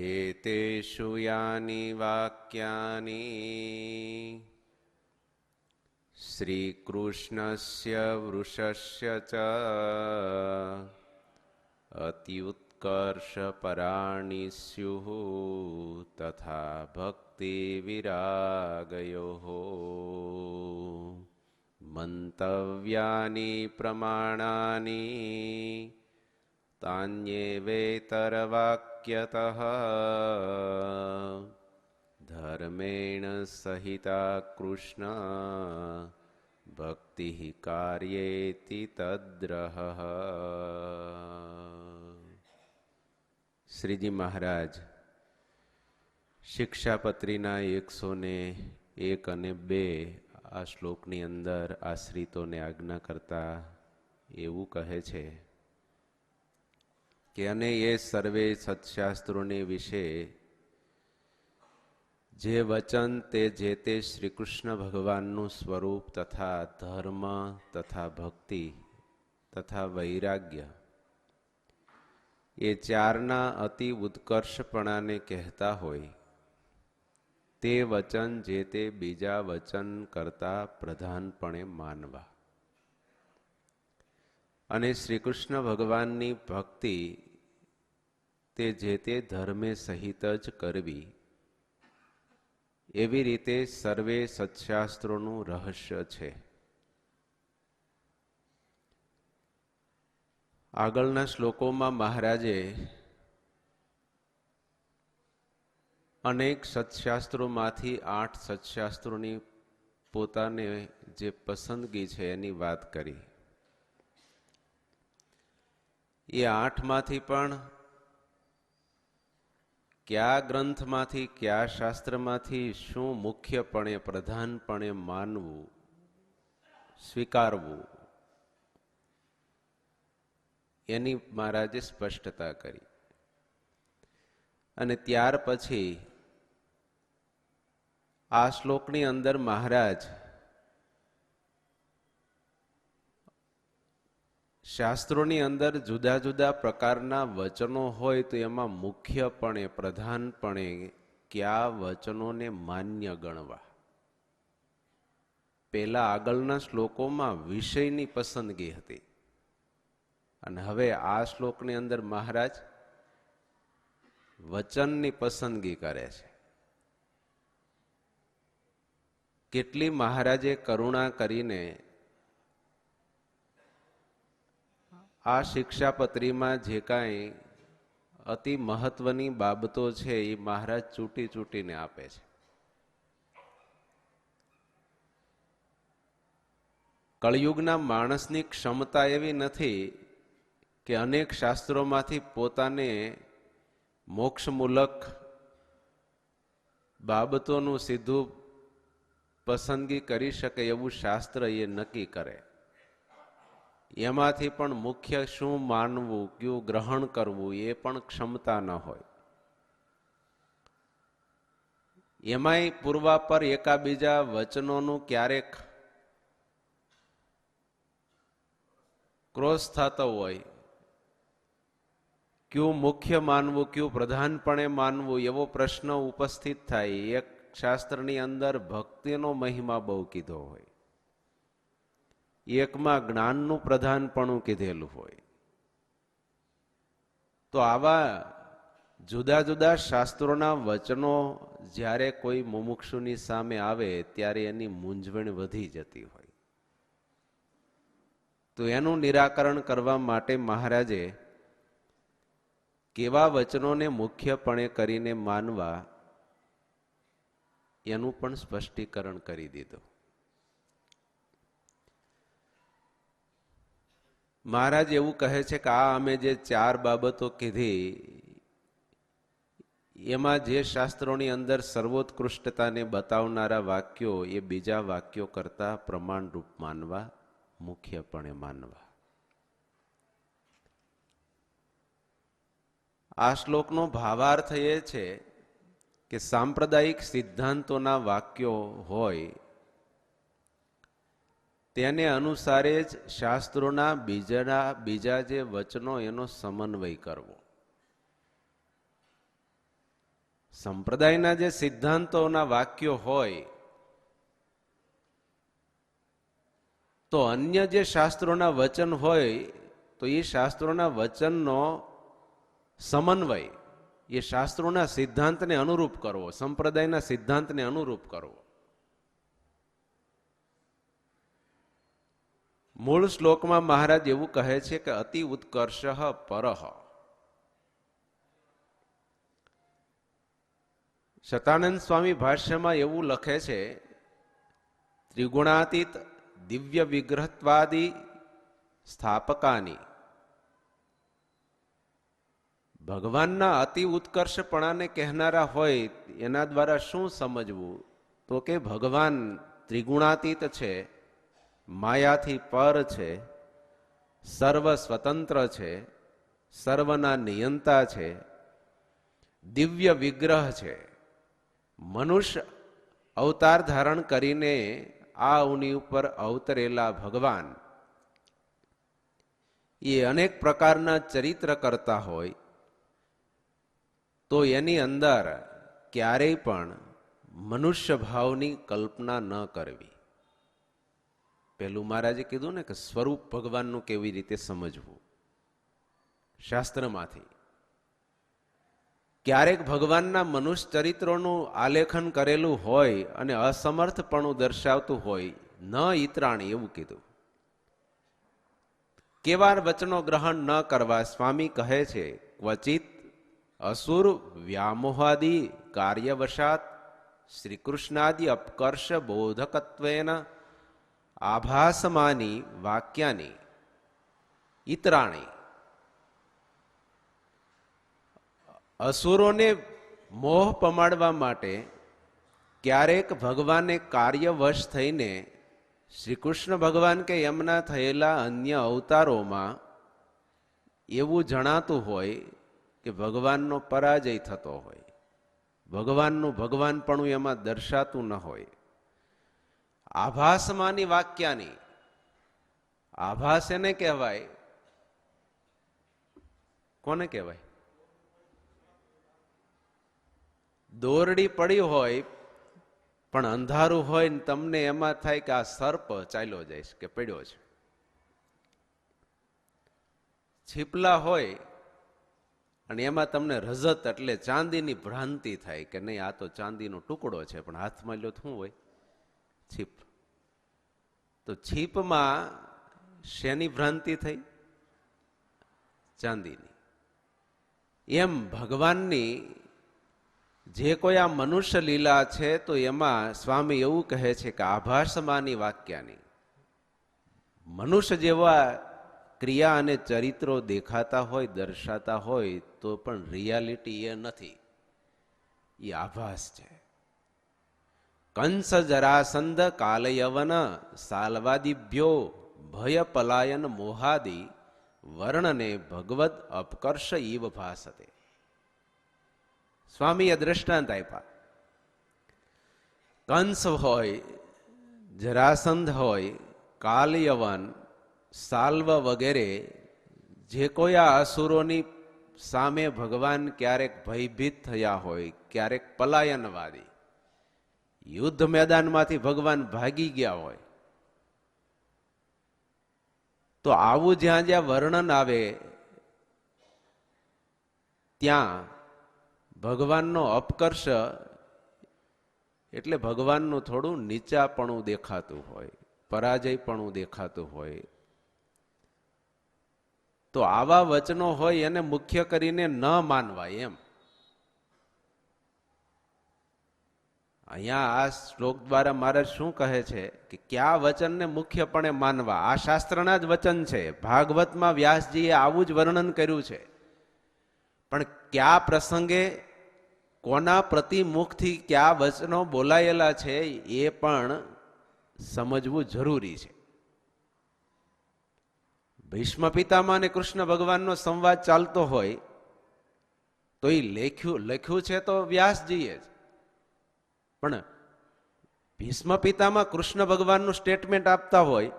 एतेषु यानि वाक्यानि श्रीकृष्णस्य वृषस्य च अत्युत्कर्षपराणि स्युः तथा भक्तिविरागयोः मन्तव्यानि प्रमाणानि तान्येवेतरवाक्यतः धर्मेण सहिता कृष्ण भक्ति कार्येति तद्रह। श्रीजी महाराज शिक्षापत्रीना 101 અને 2 આ શ્લોકની અંદર આશ્રિતોને આજ્ઞા કરતા એવું કહે છે કે અને એ સર્વે સત્શાસ્ત્રોને વિશે જે વચન તે જે તે શ્રી કૃષ્ણ ભગવાનનું સ્વરૂપ તથા ધર્મ તથા ભક્તિ તથા વૈરાગ્ય એ ચારના અતિ ઉત્કર્ષપણાને કહેતા હોય તે વચન જે તે બીજા વચન કરતા પ્રધાનપણે માનવા અને શ્રી કૃષ્ણ ભગવાનની ભક્તિ તે જે તે ધર્મે સહિત જ કરવી એવી રીતે સર્વે સત્શાસ્ત્રોનું રહસ્ય છે. આગળના શ્લોકોમાં મહારાજે અનેક સત્શાસ્ત્રોમાંથી 8 સત્શાસ્ત્રોની પોતાને જે પસંદગી છે એની વાત કરી. એ 8માંથી પણ કયા ગ્રંથમાંથી કયા શાસ્ત્રમાંથી શું મુખ્યપણે પ્રધાનપણે માનવું સ્વીકારવું એની મહારાજે સ્પષ્ટતા કરી. અને ત્યાર પછી આ શ્લોકની અંદર મહારાજ શાસ્ત્રોની અંદર જુદા જુદા પ્રકારના વચનો હોય તો એમાં મુખ્યપણે પ્રધાનપણે કયા વચનોને માન્ય ગણવા. પેલા આગળના શ્લોકોમાં વિષયની પસંદગી હતી અને હવે આ શ્લોકની અંદર મહારાજ વચનની પસંદગી કરે છે. કેટલી મહારાજે કરુણા કરીને આ શિક્ષાપત્રીમાં જે કાંઈ અતિ મહત્વની બાબતો છે એ મહારાજ ચૂંટી ચૂંટીને આપે છે. કળિયુગના માણસની ક્ષમતા એવી નથી કે અનેક શાસ્ત્રોમાંથી પોતાને મોક્ષમૂલક બાબતોનું સીધું પસંદગી કરી શકે એવું શાસ્ત્ર એ નક્કી કરે. એમાંથી પણ મુખ્ય શું માનવું કયું ગ્રહણ કરવું એ પણ ક્ષમતા ન હોય. એમાંય પૂર્વાપર એકાબીજા વચનોનું ક્યારેક ક્રોસ થતો હોય. કયું મુખ્ય માનવું કયું પ્રધાનપણે માનવું એવો પ્રશ્ન ઉપસ્થિત થાય. એક શાસ્ત્રની અંદર ભક્તિનો મહિમા બહુ કીધો હોય, એકમાં જ્ઞાનનું પ્રધાનપણું કીધેલું હોય. તો આવા જુદા જુદા શાસ્ત્રોના વચનો જ્યારે કોઈ મુમુક્ષુની સામે આવે ત્યારે એની મૂંઝવણ વધી જતી હોય. તો એનું નિરાકરણ કરવા માટે મહારાજે કેવા વચનોને મુખ્યપણે કરીને માનવા એનું પણ સ્પષ્ટીકરણ કરી દીધું. મહારાજ એવું કહે છે કે આ અમે જે 4 બાબતો કીધી એમાં જે શાસ્ત્રોની અંદર સર્વોત્કૃષ્ટતાને બતાવનારા વાક્યો એ બીજા વાક્યો કરતા પ્રમાણરૂપ માનવા, મુખ્યપણે માનવા. આ શ્લોકનો ભાવાર્થ એ છે કે સાંપ્રદાયિક સિદ્ધાંતોના વાક્યો હોય તેને અનુસારે જ શાસ્ત્રોના બીજા જે વચનો એનો સમન્વય કરવો. સંપ્રદાયના જે સિદ્ધાંતોના વાક્યો હોય તો અન્ય જે શાસ્ત્રોના વચન હોય તો એ શાસ્ત્રોના વચનનો સમન્વય એ શાસ્ત્રોના સિદ્ધાંતને અનુરૂપ કરવો, સંપ્રદાયના સિદ્ધાંતને અનુરૂપ કરવો. મૂળ શ્લોકમાં મહારાજ એવું કહે છે કે અતિ ઉત્કર્ષ પરહ. શતાનંદ સ્વામી ભાષ્યમાં એવું લખે છે, ત્રિગુણાતીત દિવ્ય વિગ્રહત્વાદી સ્થાપકાની. ભગવાનના અતિ ઉત્કર્ષપણાને કહેનારા હોય એના દ્વારા શું સમજવું? તો કે ભગવાન ત્રિગુણાતીત છે, માયાથી પર છે, સર્વ સ્વતંત્ર છે, સર્વના નિયંતા છે, દિવ્ય વિગ્રહ છે. મનુષ્ય અવતાર ધારણ કરીને આ અવની ઉપર અવતરેલા ભગવાન એ અનેક પ્રકારના ચરિત્ર કરતા હોય તો એની અંદર ક્યારેય પણ મનુષ્ય ભાવની કલ્પના ન કરવી. પેલું મહારાજે કીધું ને કે સ્વરૂપ ભગવાનનું કેવી રીતે સમજવું શાસ્ત્રમાંથી. ક્યારેક ભગવાનના મનુષ્ય ચરિત્રોનું આલેખન કરેલું હોય અને અસમર્થપણું દર્શાવતું હોય, ન ઈતરાણી એવું કીધું. કેવા વચનો ગ્રહણ ન કરવા? સ્વામી કહે છે, ક્વચિત અસુર વ્યામોહાદી કાર્યવશાત શ્રીકૃષ્ણાદિ અપકર્ષ બોધકત્વેન આભાસમાની વાક્યાની ઈતરાણી. અસુરોને મોહ પમાડવા માટે ક્યારેક ભગવાને કાર્યવશ થઈને શ્રી કૃષ્ણ ભગવાન કે એમના થયેલા અન્ય અવતારોમાં એવું જણાતું હોય કે ભગવાનનો પરાજય થતો હોય, ભગવાનનું ભગવાનપણું એમાં દર્શાતું ન હોય. આભાસમાની વાક્યાની. આભાસ એને કહેવાય. કોને કહેવાય? દોરડી પડી હોય પણ અંધારું હોય ને તમને એમાં થાય કે આ સર્પ ચાલ્યો જાય કે પડ્યો છે. છીપલા હોય અને એમાં તમને રજત એટલે ચાંદીની ભ્રાંતિ થાય કે નહીં આ તો ચાંદીનો ટુકડો છે, પણ હાથમાં લ્યો શું હોય? છીપ. તો છીપમાં શેની ભ્રાંતિ થઈ? ચાંદીની. એમ ભગવાનની જે કોઈ આ મનુષ્ય લીલા છે તો એમાં સ્વામી એવું કહે છે કે આભાસમાની વાક્યાની. મનુષ્ય જેવા ક્રિયા અને ચરિત્રો દેખાતા હોય, દર્શાતા હોય તો પણ રિયાલિટી એ નથી, એ આભાસ છે. કંસ જરાસંધ કાલયવન સાલ્વાદિભ્યો ભય પલાયન મોહાદી વર્ણને ભગવદ અપકર્ષ ઈવ ભાસતે. સ્વામીએ દ્રષ્ટાંત આપ્યા. કંસ હોય, જરાસંધ હોય, કાલયવન, સાલ્વ વગેરે જે કોઈ આ અસુરોની સામે ભગવાન ક્યારેક ભયભીત થયા હોય, ક્યારેક પલાયનવાદી યુદ્ધ મેદાનમાંથી ભગવાન ભાગી ગયા હોય, તો આવું જ્યાં જ્યાં વર્ણન આવે ત્યાં ભગવાનનો અપકર્ષ એટલે ભગવાનનું થોડું નીચાપણું દેખાતું હોય, પરાજયપણું દેખાતું હોય. તો આવા વચનો હોય એને મુખ્ય કરીને ન માનવાય એમ. અહીંયા આ શ્લોક દ્વારા મહારાજ શું કહે છે કે કયા વચનને મુખ્યપણે માનવા? આ શાસ્ત્રના જ વચન છે. ભાગવતમાં વ્યાસજીએ આવું જ વર્ણન કર્યું છે, પણ કયા પ્રસંગે કોના પ્રતિમુખથી કયા વચનો બોલાયેલા છે એ પણ સમજવું જરૂરી છે. ભીષ્મ પિતામહ અને કૃષ્ણ ભગવાનનો સંવાદ ચાલતો હોય તો એ લખ્યું છે તો વ્યાસજીએ જ, પણ ભીષ્મ પિતામહ કૃષ્ણ ભગવાનનું સ્ટેટમેન્ટ આપતા હોય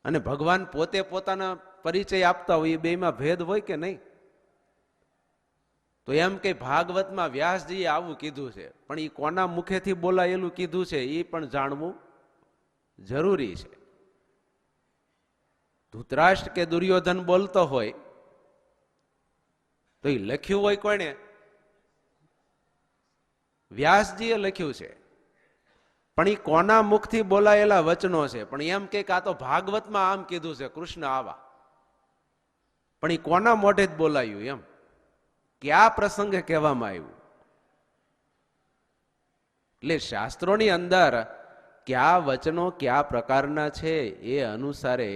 અને ભગવાન પોતે પોતાના પરિચય આપતા હોય, એ બેમાં ભેદ હોય કે નહીં? તો એમ કે ભાગવતમાં વ્યાસજીએ આવું કીધું છે, પણ એ કોના મુખેથી બોલાયેલું કીધું છે એ પણ જાણવું જરૂરી છે. ધૃતરાષ્ટ્ર કે દુર્યોધન બોલતો હોય તો એ લખ્યું હોય કોને? વ્યાસજીએ લખ્યું છે, પણ એ કોના મુખથી બોલાયેલા વચનો છે? પણ એમ કે આ તો ભાગવતમાં આમ કીધું છે, કૃષ્ણ આવા, પણ એ કોના મોઢે જ બોલાયું? એમ કયા પ્રસંગે કહેવામાં આવ્યું? એટલે શાસ્ત્રોની અંદર કયા વચનો કયા પ્રકારના છે એ અનુસારે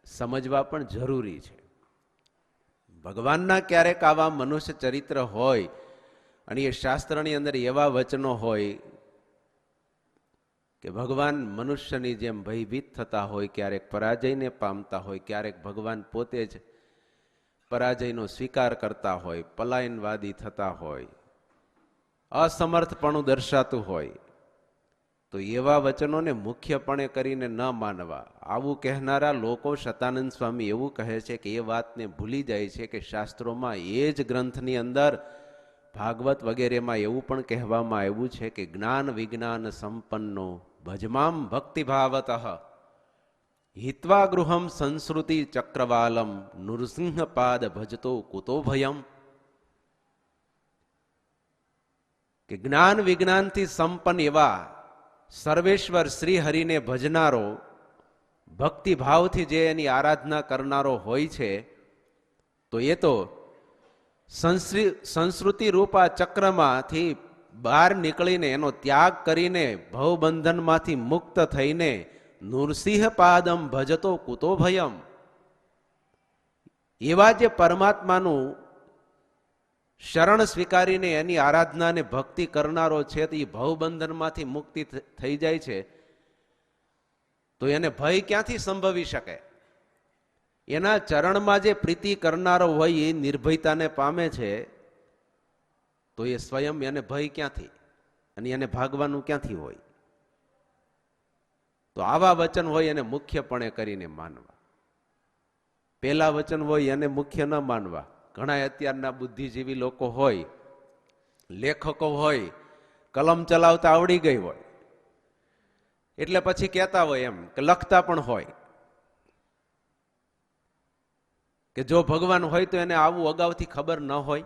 સમજવા પણ જરૂરી છે. ભગવાનના ક્યારેક આવા મનુષ્ય ચરિત્ર હોય અને એ શાસ્ત્રની અંદર એવા વચનો હોય કે ભગવાન મનુષ્યની જેમ ભયભીત થતા હોય, ક્યારેક પરાજયને પામતા હોય, ક્યારેક ભગવાન પોતે જ પરાજયનો સ્વીકાર કરતા હોય, પલાયનવાદી થતા હોય, અસમર્થપણું દર્શાતું હોય, તો એવા વચનોને મુખ્યપણે કરીને ન માનવા. આવું કહેનારા લોકો, શતાનંદ સ્વામી એવું કહે છે કે એ વાતને ભૂલી જાય છે કે શાસ્ત્રોમાં એ જ ગ્રંથની અંદર ભાગવત વગેરેમાં એવું પણ કહેવામાં આવ્યું છે કે જ્ઞાન વિજ્ઞાન સંપન્નો ભજમામ ભક્તિભાવતઃ હિત્વા ગૃહમ સંસ્કૃતિ ચક્રવાલમ નૃસિંહ પાદ ભજતો કુતો ભયમ. કે જ્ઞાન વિજ્ઞાનથી સંપન્ન એવા સર્વેશ્વર શ્રી હરિને ભજનારો, ભક્તિભાવથી જે એની આરાધના કરનારો હોય છે, તો એ તો સંસ્કૃતિ રૂપા ચક્રમાંથી બહાર નીકળીને, એનો ત્યાગ કરીને, ભવબંધનમાંથી મુક્ત થઈને નૃસિંહ પાદમ ભજતો કુતો ભયમ, એવા જે પરમાત્માનું શરણ સ્વીકારીને એની આરાધનાને ભક્તિ કરનારો છે, તો એ ભવબંધનમાંથી મુક્તિ થઈ જાય છે, તો એને ભય ક્યાંથી સંભવી શકે? એના ચરણમાં જે પ્રીતિ કરનારો હોય એ નિર્ભયતાને પામે છે, તો એ સ્વયં એને ભય ક્યાંથી અને એને ભાગવાનું ક્યાંથી હોય? તો આવા વચન હોય એને મુખ્યપણે કરીને માનવા. પેલા વચન હોય એને મુખ્ય ન માનવા. ઘણા અત્યારના બુદ્ધિજીવી લોકો હોય, લેખકો હોય, કલમ ચલાવતા આવડી ગઈ હોય એટલે પછી કહેતા હોય એમ કે લખતા પણ હોય કે જો ભગવાન હોય તો એને આવું અગાઉથી ખબર ન હોય.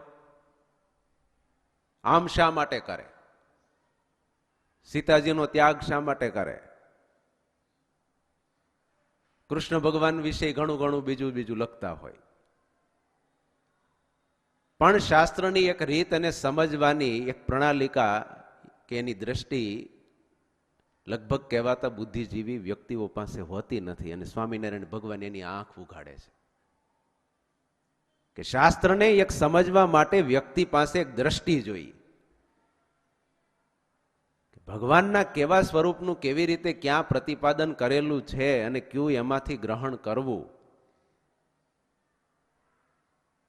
આમ શા માટે કરે? સીતાજીનો ત્યાગ શા માટે કરે? કૃષ્ણ ભગવાન વિશે ઘણું ઘણું બીજું બીજું લખતા હોય. પણ શાસ્ત્રની એક રીત અને સમજવાની એક પ્રણાલિકા કે એની દ્રષ્ટિ લગભગ કહેવાતા બુદ્ધિજીવી વ્યક્તિઓ પાસે હોતી નથી. અને સ્વામિનારાયણ ભગવાન એની આંખ ઉઘાડે છે કે શાસ્ત્રને એક સમજવા માટે વ્યક્તિ પાસે એક દ્રષ્ટિ જોઈ. ભગવાનના કેવા સ્વરૂપનું કેવી રીતે ક્યાં પ્રતિપાદન કરેલું છે અને કયું એમાંથી ગ્રહણ કરવું.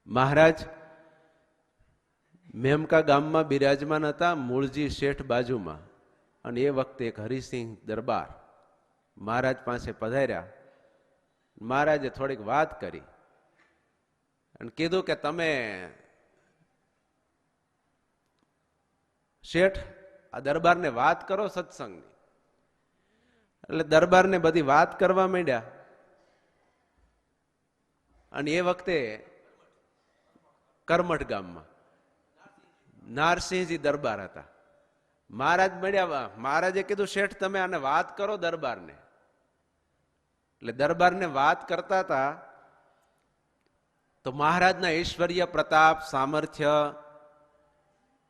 મહારાજ મેમકા ગામમાં બિરાજમાન હતા, મૂળજી શેઠ બાજુમાં, અને એ વખતે એક હરિસિંહ દરબાર મહારાજ પાસે પધાર્યા. મહારાજે થોડીક વાત કરી અને કીધું કે તમે શેઠ આ દરબારને વાત કરો સત્સંગની. એટલે દરબારને બધી વાત કરવા માંડ્યા. અને એ વખતે કરમઠ ગામમાં નારસિંહજી દરબાર હતા. મહારાજ મળ્યા. મહારાજે કીધું શેઠ તમે આને વાત કરો દરબારને. એટલે દરબારને વાત કરતા હતા તો મહારાજના ઐશ્વર્ય પ્રતાપ, સામર્થ્ય,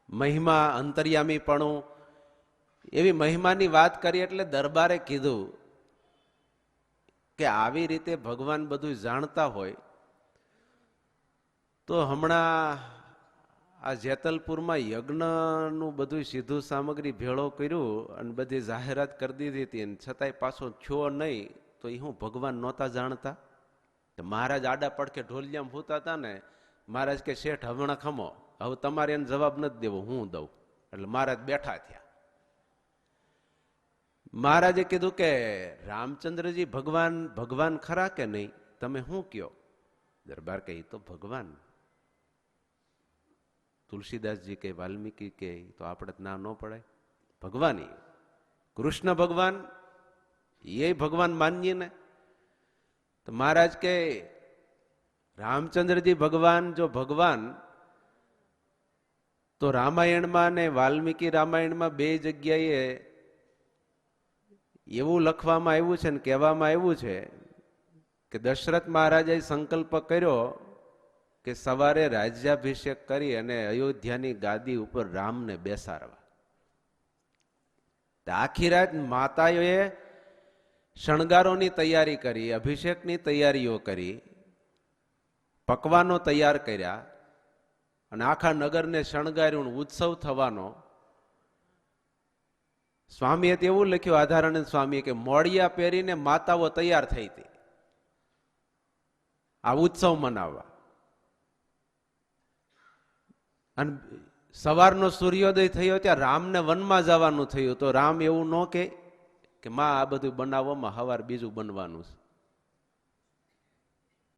મહિમા, અંતર્યામીપણું, એવી મહિમાની વાત કરી. એટલે દરબારે કીધું કે આવી રીતે ભગવાન બધું જાણતા હોય તો હમણાં આ જેતલપુરમાં યજ્ઞનું બધું સીધું સામગ્રી ભેળો કર્યું અને બધી જાહેરાત કરી દીધી હતી, અને છતાંય પાછો થયો નહીં, તો એ હું ભગવાન નહોતા જાણતા? મહારાજ આડા પડખે ઢોલિયામાં ભૂતા હતા ને. મહારાજ કે શેઠ હમણાં ખમો, હવે તમારે એને જવાબ નથી દેવો, હું દઉં. એટલે મહારાજ બેઠા થયા. મહારાજે કીધું કે રામચંદ્રજી ભગવાન ભગવાન ખરા કે નહીં? તમે શું કયો? દરબાર કે એ તો ભગવાન. તુલસીદાસજી કે વાલ્મીકી કે તો આપણે ના ન પડાય. ભગવાન કૃષ્ણ ભગવાન એ ભગવાન માનીએ ને. તો મહારાજ કે રામચંદ્રજી ભગવાન જો ભગવાન, તો રામાયણમાં ને વાલ્મીકી રામાયણમાં બે જગ્યાએ એવું લખવામાં આવ્યું છે ને કહેવામાં આવ્યું છે કે દશરથ મહારાજે સંકલ્પ કર્યો કે સવારે રાજ્યાભિષેક કરી અને અયોધ્યાની ગાદી ઉપર રામને બેસાડવા. આખી રાત માતાઓએ શણગારોની તૈયારી કરી, અભિષેકની તૈયારીઓ કરી, પકવાનો તૈયાર કર્યા અને આખા નગરને શણગાર્યું, ઉત્સવ થવાનો. સ્વામીએ એવું લખ્યું, આધારાનંદ સ્વામીએ, કે મોડિયા પહેરીને માતાઓ તૈયાર થઈ હતી આ ઉત્સવ મનાવવા. અને સવારનો સૂર્યોદય થયો ત્યાં રામને વનમાં જવાનું થયું. તો રામ એવું ન કે માં આ બધું બનાવવામાં હવાર બીજું બનવાનું છે.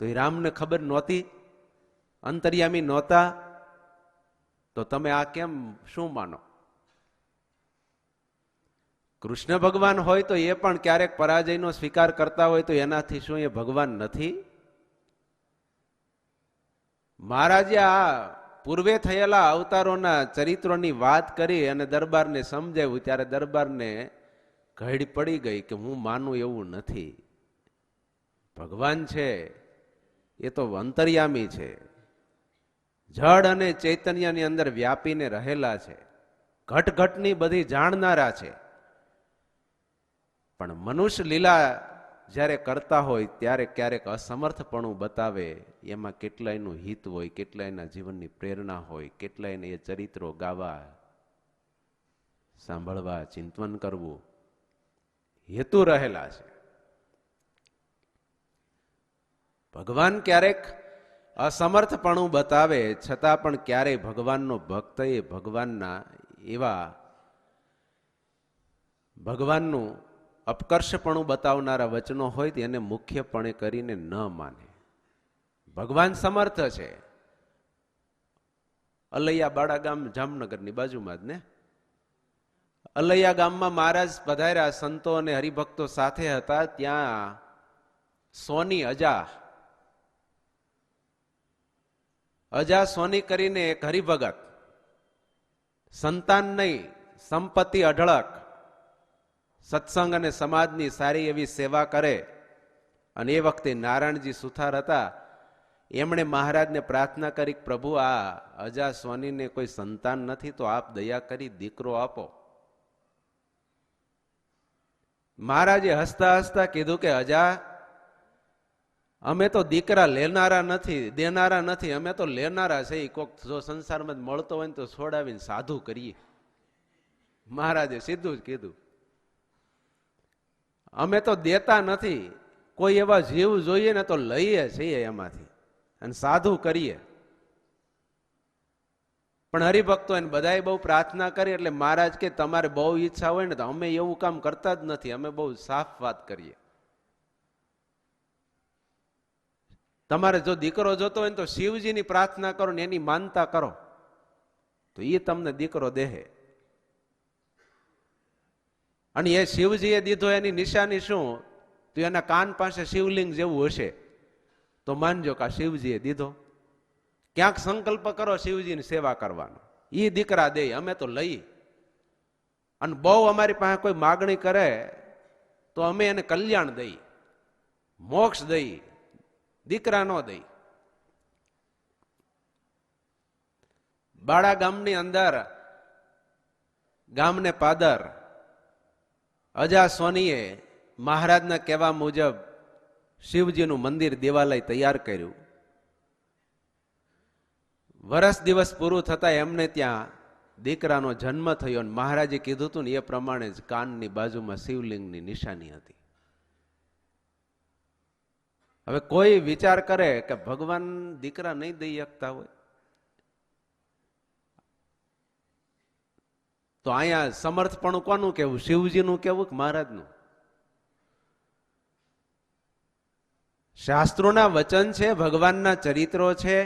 તો એ રામને ખબર નહોતી, અંતર્યામી નહોતા. તો તમે આ કેમ શું માનો? કૃષ્ણ ભગવાન હોય તો એ પણ ક્યારેક પરાજયનો સ્વીકાર કરતા હોય તો એનાથી શું એ ભગવાન નથી? મહારાજે આ પૂર્વે થયેલા અવતારોના ચરિત્રોની વાત કરી અને દરબારને સમજાવ્યું. ત્યારે દરબારને ઘડી પડી ગઈ કે હું માનું એવું નથી. ભગવાન છે એ તો અંતર્યામી છે, જળ અને ચૈતન્યની અંદર વ્યાપીને રહેલા છે, ઘટઘટની બધી જાણનારા છે. પણ મનુષ્ય લીલા જ્યારે કરતા હોય ત્યારે ક્યારેક અસમર્થપણું બતાવે. એમાં કેટલાયનું હિત હોય, કેટલાયના જીવનની પ્રેરણા હોય, કેટલાયને એ ચરિત્રો ગાવા, સાંભળવા, ચિંતન કરવું હેતુ રહેલા છે. ભગવાન ક્યારેક અસમર્થપણું બતાવે છતાં પણ ક્યારેય ભગવાનનો ભક્ત એ ભગવાનના એવા ભગવાનનું અપકર્ષપણું બતાવનારા વચનો હોય તો એને મુખ્યપણે કરીને ન માને. ભગવાન સમર્થ છે. અલૈયા બાળા ગામ જામનગરની બાજુમાં જ ને. અલૈયા ગામમાં મહારાજ પધાર્યા, સંતો અને હરિભક્તો સાથે હતા. ત્યાં સોની અજા સોની કરીને એક હરિભગત, સંતાન નહીં, સંપત્તિ અઢળક, સત્સંગ અને સમાજની સારી એવી સેવા કરે. અને એ વખતે નારાયણજી સુથાર હતા. એમણે મહારાજને પ્રાર્થના કરી, પ્રભુ આ અજા સોનીને કોઈ સંતાન નથી તો આપ દયા કરી દીકરો આપો. મહારાજે હસતા હસતા કીધું કે અજા, અમે તો દીકરા લેનારા નથી, દેનારા નથી, અમે તો લેનારા છે. કોક જો સંસારમાં મળતો હોય ને તો છોડાવીને સાધુ કરીએ. મહારાજે સીધું જ કીધું. અમે તો દેતા નથી, કોઈ એવા જીવ જોઈએ ને તો લઈએ છીએ એમાંથી અને સાધુ કરીએ. પણ હરિભક્તો એને બધાએ બહુ પ્રાર્થના કરી એટલે મહારાજ કે તમારે બહુ ઈચ્છા હોય ને તો અમે એવું કામ કરતા જ નથી, અમે બહુ સાફ વાત કરીએ. તમારે જો દીકરો જોતો હોય ને તો શિવજીની પ્રાર્થના કરો ને એની માનતા કરો તો એ તમને દીકરો દેહે. અને એ શિવજીએ દીધો એની નિશાની શું? તો એના કાન પાસે શિવલિંગ જેવું હશે તો માનજો કે આ શિવજીએ દીધો. ક્યાંક સંકલ્પ કરો શિવજીની સેવા કરવાનો, એ દીકરા દે, અમે તો લઈ. અને બહુ અમારી પાસે કોઈ માગણી કરે તો અમે એને કલ્યાણ દઈ, મોક્ષ દઈ, દીકરા નો દઈ. બાળા ગામની અંદર ગામને પાદર અજા સોનીએ મહારાજના કહેવા મુજબ શિવજીનું મંદિર દેવાલય તૈયાર કર્યું. વર્ષ દિવસ પૂરું થતા એમને ત્યાં દીકરાનો જન્મ થયો. અને મહારાજે કીધું હતું ને એ પ્રમાણે જ કાનની બાજુમાં શિવલિંગની નિશાની હતી. હવે કોઈ વિચાર કરે કે ભગવાન દીકરા નહીં દઈ શકતા હોય તો અહીંયા સમર્થપણું કોનું કેવું? શિવજીનું કેવું કે મહારાજનું? શાસ્ત્રોના વચન છે, ભગવાનના ચરિત્રો છે,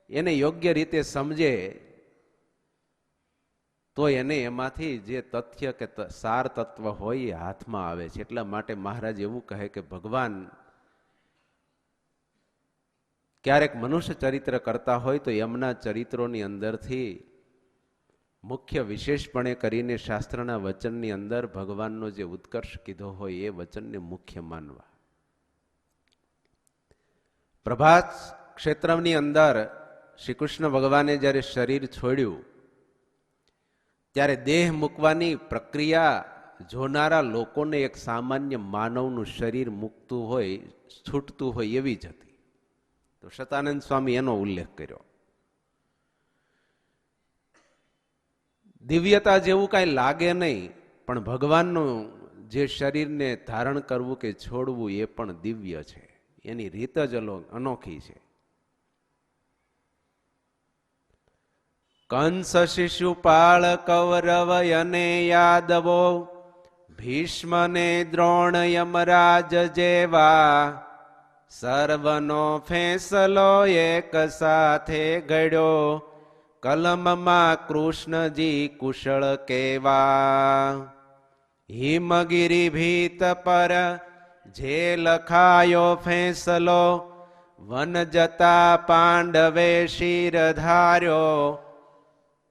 એને યોગ્ય રીતે સમજે તો એને એમાંથી જે તથ્ય કે સાર તત્વ હોય એ હાથમાં આવે છે. એટલા માટે મહારાજ એવું કહે કે ભગવાન ક્યારેક મનુષ્ય ચરિત્ર કરતા હોય તો એમના ચરિત્રોની અંદરથી મુખ્ય વિશેષપણે કરીને શાસ્ત્રના વચનની અંદર ભગવાનનો જે ઉત્કર્ષ કીધો હોય એ વચનને મુખ્ય માનવા. પ્રભાત ક્ષેત્રની અંદર શ્રી કૃષ્ણ ભગવાને જ્યારે શરીર છોડ્યું ત્યારે દેહ મૂકવાની પ્રક્રિયા જોનારા લોકોને એક સામાન્ય માનવનું શરીર મૂકતું હોય, છૂટતું હોય એવી જ હતી. તો શતાનંદ સ્વામી એનો ઉલ્લેખ કર્યો. દિવ્યતા જેવું કાંઈ લાગે નહીં, પણ ભગવાનનું જે શરીરને ધારણ કરવું કે છોડવું એ પણ દિવ્ય છે. એની રીત જ અનોખી છે. કંસ, શિશુપાળ, કૌરવ અને યાદવો, ભીષ્મ ને દ્રોણ, યમરાજ જેવા સર્વનો ફેંસલો એક સાથે ઘડ્યો, કલમમાં કૃષ્ણજી કુશળ કેવા. હિમગીરી ભીત પર જે લખાયો ફેંસલો, વન જતા પાંડવે શિર ધાર્યો,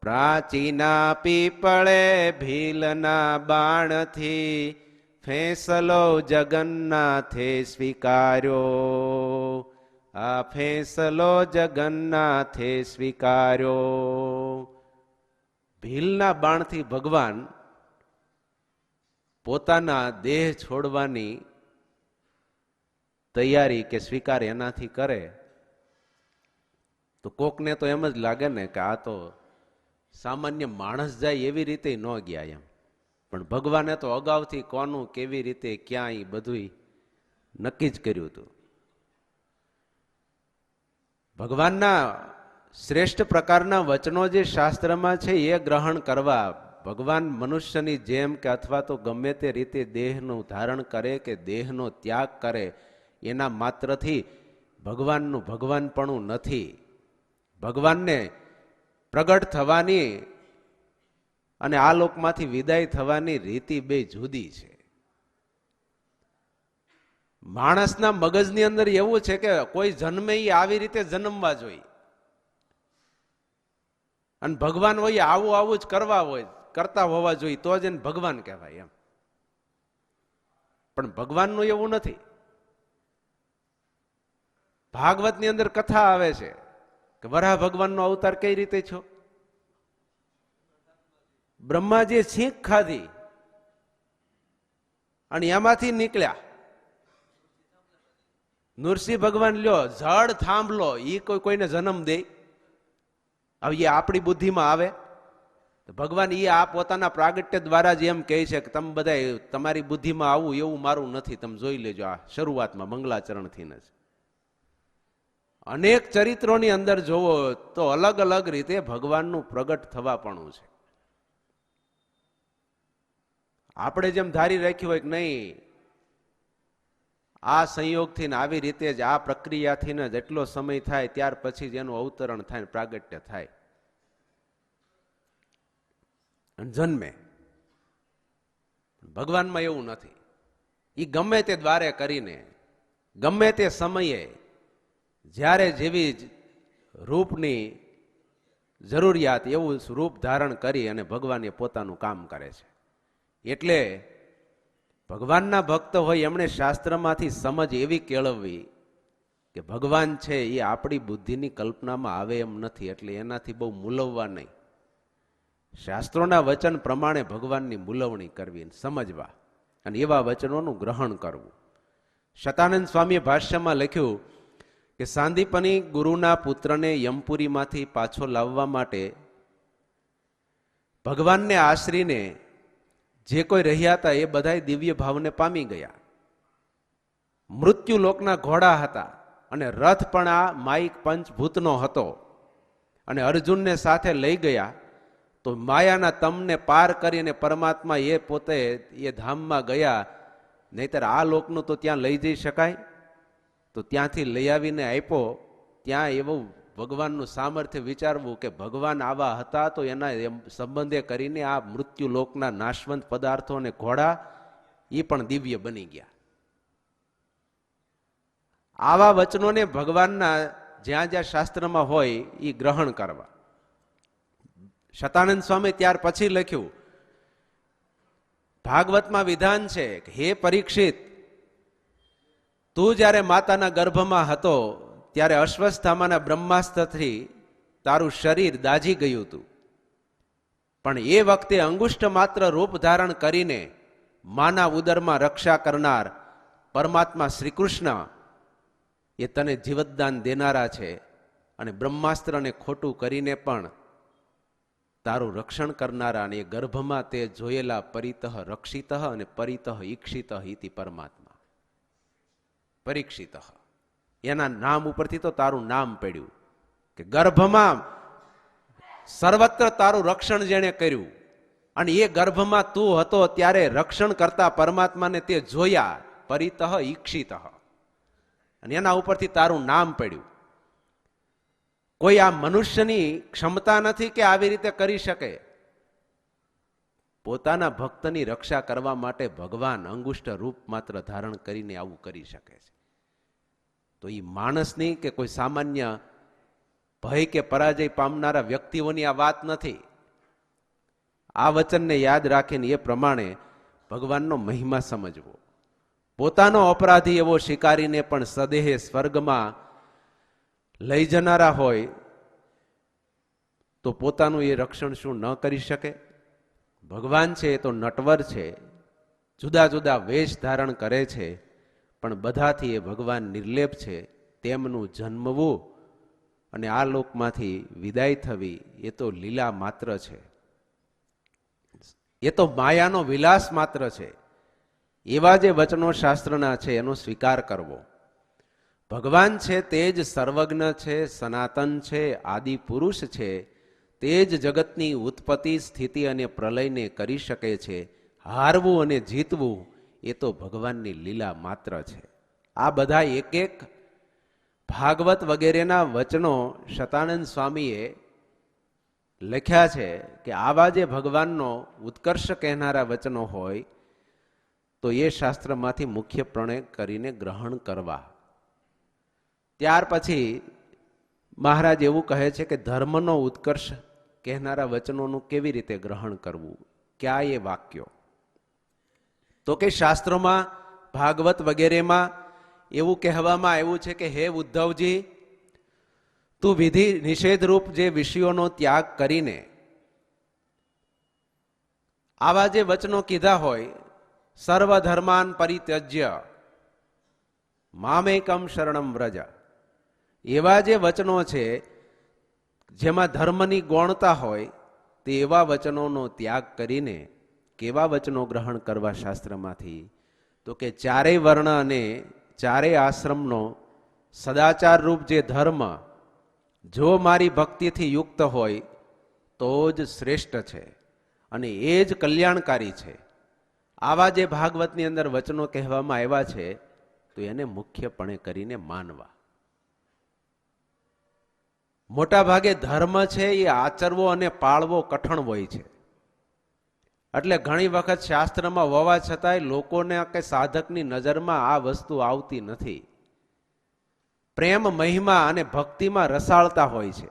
પ્રાચીના પીપળે ભીલના બાણથી ફેંસલો જગન્નાથે સ્વીકાર્યો. આ ફેંસલો જગન્નાથે સ્વીકાર્યો. ભીલના બાણથી ભગવાન પોતાના દેહ છોડવાની તૈયારી કે સ્વીકાર એનાથી કરે તો કોકને તો એમ જ લાગે ને કે આ તો સામાન્ય માણસ જાય એવી રીતે ન ગયા એમ. પણ ભગવાને તો અગાઉથી કોનું કેવી રીતે ક્યાં એ બધું નક્કી જ કર્યું હતું. ભગવાનના શ્રેષ્ઠ પ્રકારના વચનો જે શાસ્ત્રમાં છે એ ગ્રહણ કરવા, ભગવાન મનુષ્યની જેમ કે અથવા તો ગમે તે રીતે દેહનું ધારણ કરે કે દેહનો ત્યાગ કરે એના માત્રથી ભગવાનનું ભગવાનપણું નથી. ભગવાનને પ્રગટ થવાની અને આ લોકમાંથી વિદાય થવાની રીતિ બે જુદી છે. માણસના મગજની અંદર એવું છે કે કોઈ જન્મે એ આવી રીતે જન્મવા જોઈએ અને ભગવાન હોય આવું આવું જ કરતા હોવા જોઈએ તો જ એને ભગવાન કહેવાય એમ. પણ ભગવાનનું એવું નથી. ભાગવતની અંદર કથા આવે છે કે વરાહ ભગવાનનો અવતાર કઈ રીતે છો. બ્રહ્માજીએ છીંક ખાધી અને એમાંથી નીકળ્યા. નૃસિંહ ભગવાન લ્યો જળ થાંભલો એ કોઈને જન્મ દે? હવે એ આપણી બુદ્ધિમાં આવે? ભગવાન એ આ પોતાના પ્રાગટ્ય દ્વારા જ એમ કહે છે કે તમે બધા તમારી બુદ્ધિમાં આવું એવું મારું નથી, તમે જોઈ લેજો. આ શરૂઆતમાં મંગલાચરણથી જ અનેક ચરિત્રોની અંદર જોવો તો અલગ અલગ રીતે ભગવાનનું પ્રગટ થવાપણું છે. આપણે જેમ ધારી રાખ્યું હોય કે નહીં આ સંયોગથી ને આવી રીતે જ આ પ્રક્રિયાથી જ એટલો સમય થાય ત્યાર પછી જ એનું અવતરણ થાય, પ્રાગટ્ય થાય અને જન્મે. ભગવાનમાં એવું નથી. એ ગમે તે દ્વારે કરીને ગમે તે સમયે જ્યારે જેવી રૂપની જરૂરિયાત એવું રૂપ ધારણ કરી અને ભગવાન એ પોતાનું કામ કરે છે. એટલે ભગવાનના ભક્ત હોય એમણે શાસ્ત્રમાંથી સમજ એવી કેળવવી કે ભગવાન છે એ આપણી બુદ્ધિની કલ્પનામાં આવે એમ નથી, એટલે એનાથી બહુ મૂલવવા નહીં. શાસ્ત્રોના વચન પ્રમાણે ભગવાનની મૂલવણી કરવી, સમજવા અને એવા વચનોનું ગ્રહણ કરવું. શતાનંદ સ્વામીએ ભાષ્યમાં લખ્યું કે સાંદીપની ગુરુના પુત્રને યમપુરીમાંથી પાછો લાવવા માટે ભગવાનને આશરીને જે કોઈ રહ્યા હતા એ બધા દિવ્ય ભાવને પામી ગયા. મૃત્યુ લોકના ઘોડા હતા અને રથ પણ આ માઇક પંચભૂતનો હતો અને અર્જુનને સાથે લઈ ગયા. તો માયાના તમને પાર કરીને પરમાત્મા એ પોતે એ ધામમાં ગયા. નહીતર આ લોકનું તો ત્યાં લઈ જઈ શકાય, તો ત્યાંથી લઈ આવીને આપ્યો. ત્યાં એવું ભગવાનનું સામર્થ્ય વિચારવું કે ભગવાન આવા હતા તો એના સંબંધે કરીને આ મૃત્યુ લોકના નાશવંત પદાર્થો અને ઘોડા એ પણ દિવ્ય બની ગયા. આવા વચનોને ભગવાનના જ્યાં જ્યાં શાસ્ત્રમાં હોય એ ગ્રહણ કરવા. શતાનંદ સ્વામી ત્યાર પછી લખ્યું, ભાગવતમાં વિધાન છે કે હે પરીક્ષિત, તું જ્યારે માતાના ગર્ભમાં હતો ત્યારે અશ્વસ્થામાના બ્રહ્માસ્ત્રથી તારું શરીર દાઝી ગયું હતું, પણ એ વખતે અંગુષ્ઠ માત્ર રૂપ ધારણ કરીને માના ઉદરમાં રક્ષા કરનાર પરમાત્મા શ્રી કૃષ્ણ એ તને જીવતદાન દેનારા છે અને બ્રહ્માસ્ત્રને ખોટું કરીને પણ તારું રક્ષણ કરનારા અને એ ગર્ભમાં તે જોયેલા પરિતઃ રક્ષિત અને પરિતઃ ઈક્ષિત ઇતિ પરમાત્મા પરીક્ષિત, એના નામ ઉપરથી તો તારું નામ પડ્યું કે ગર્ભમાં સર્વત્ર તારું રક્ષણ જેણે કર્યું અને એ ગર્ભમાં તું હતો ત્યારે રક્ષણ કરતા પરમાત્માને તે જોયા પરિતઃ ઈક્ષિત અને એના ઉપરથી તારું નામ પડ્યું. કોઈ આ મનુષ્યની ક્ષમતા નથી કે આવી રીતે કરી શકે. પોતાના ભક્તની રક્ષા કરવા માટે ભગવાન અંગુષ્ઠ રૂપ માત્ર ધારણ કરીને આવું કરી શકે છે. તો એ માણસની કે કોઈ સામાન્ય ભય કે પરાજય પામનારા વ્યક્તિઓની આ વાત નથી. આ વચનને યાદ રાખીને એ પ્રમાણે ભગવાનનો મહિમા સમજવો. પોતાનો અપરાધી એવો શિકારીને પણ સદેહે સ્વર્ગમાં લઈ જનારા હોય તો પોતાનું એ રક્ષણ શું ન કરી શકે? ભગવાન છે એ તો નટવર છે, જુદા જુદા વેશ ધારણ કરે છે, પણ બધાથી એ ભગવાન નિર્લેપ છે. તેમનું જન્મવું અને આ લોકમાંથી વિદાય થવી એ તો લીલા માત્ર છે, એ તો માયાનો વિલાસ માત્ર છે. એવા જે વચનો શાસ્ત્રના છે એનો સ્વીકાર કરવો. ભગવાન છે તે જ સર્વજ્ઞ છે, સનાતન છે, આદિ પુરુષ છે, તે જ જગતની ઉત્પત્તિ સ્થિતિ અને પ્રલયને કરી શકે છે. હારવું અને જીતવું એ તો ભગવાનની લીલા માત્ર છે. આ બધા એક એક ભાગવત વગેરેના વચનો શતાનંદ સ્વામીએ લખ્યા છે કે આવા જે ભગવાનનો ઉત્કર્ષ કહેનારા વચનો હોય તો એ શાસ્ત્રમાંથી મુખ્યપણે કરીને ગ્રહણ કરવા. ત્યાર પછી મહારાજ એવું કહે છે કે ધર્મનો ઉત્કર્ષ કહેનારા વચનોનું કેવી રીતે ગ્રહણ કરવું, ક્યાં એ વાક્યો? તો કે શાસ્ત્રોમાં ભાગવત વગેરેમાં એવું કહેવામાં આવ્યું છે કે હે ઉદ્ધવજી, તું વિધિ નિષેધરૂપ જે વિષયોનો ત્યાગ કરીને આવા જે વચનો કીધા હોય, સર્વધર્માન પરિત્યજ્ય મામેકમ શરણમ વ્રજ, એવા જે વચનો છે જેમાં ધર્મની ગૌણતા હોય તે એવા વચનોનો ત્યાગ કરીને કેવા વચનો ગ્રહણ કરવા શાસ્ત્રમાંથી? તો કે ચારેય વર્ણ અને ચારેય આશ્રમનો સદાચાર રૂપ જે ધર્મ જો મારી ભક્તિથી યુક્ત હોય તો જ શ્રેષ્ઠ છે અને એ જ કલ્યાણકારી છે. આવા જે ભાગવતની અંદર વચનો કહેવામાં આવ્યા છે તો એને મુખ્યપણે કરીને માનવા. મોટા ભાગે ધર્મ છે એ આચરવો અને પાળવો કઠણ હોય છે. એટલે ઘણી વખત શાસ્ત્રમાં હોવા છતાંય લોકોને કે સાધકની નજરમાં આ વસ્તુ આવતી નથી. પ્રેમ મહિમા અને ભક્તિમાં રસાળતા હોય છે,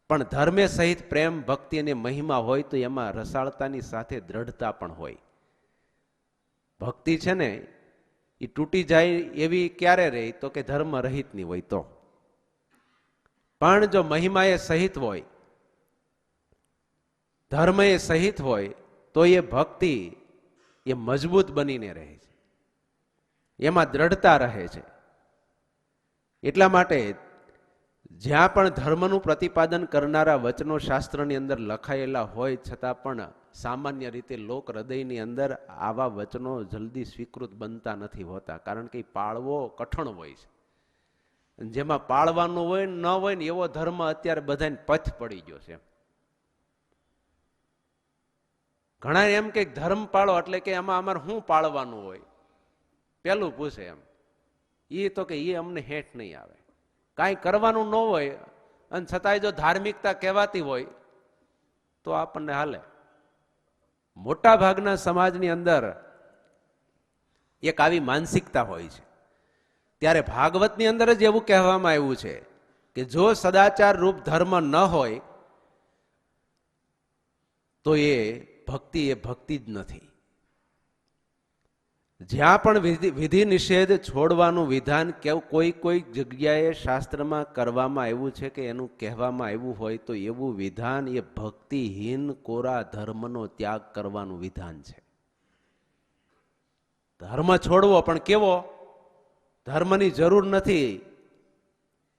પણ ધર્મે સહિત પ્રેમ ભક્તિ અને મહિમા હોય તો એમાં રસાળતાની સાથે દ્રઢતા પણ હોય. ભક્તિ છે ને એ તૂટી જાય એવી ક્યારે રહી? તો કે ધર્મ રહિતની હોય તો. પણ જો મહિમા એ સહિત હોય, ધર્મ એ સહિત હોય તો એ ભક્તિ એ મજબૂત બનીને રહે છે, એમાં દ્રઢતા રહે છે. એટલા માટે જ્યાં પણ ધર્મનું પ્રતિપાદન કરનારા વચનો શાસ્ત્રની અંદર લખાયેલા હોય છતાં પણ સામાન્ય રીતે લોક હૃદયની અંદર આવા વચનો જલ્દી સ્વીકૃત બનતા નથી હોતા, કારણ કે પાળવો કઠણ હોય છે. જેમાં પાળવાનું હોય ન હોય ને એવો ધર્મ અત્યારે બધાને પથ પડી ગયો છે. ઘણા એમ કે ધર્મ પાળો એટલે કે એમાં અમારે શું પાળવાનું હોય, પેલું પૂછે એમ. એ તો કે એ અમને હેઠ નહીં આવે, કાંઈ કરવાનું ન હોય અને છતાંય જો ધાર્મિકતા કહેવાતી હોય તો આપણને હાલે. મોટા ભાગના સમાજની અંદર એક આવી માનસિકતા હોય છે. ત્યારે ભાગવતની અંદર જ એવું કહેવામાં આવ્યું છે કે જો સદાચાર રૂપ ધર્મ ન હોય તો એ ભક્તિ જ નથી. જ્યાં પણ વિધિ નિષેધ છોડવાનું વિધાન કોઈ જગ્યાએ શાસ્ત્રમાં કરવામાં આવ્યું છે કે એનું કહેવામાં આવ્યું હોય તો એવું વિધાન એ ભક્તિહીન કોરા ધર્મનો ત્યાગ કરવાનું વિધાન છે. ધર્મ છોડવો પણ કેવો? ધર્મની જરૂર નથી,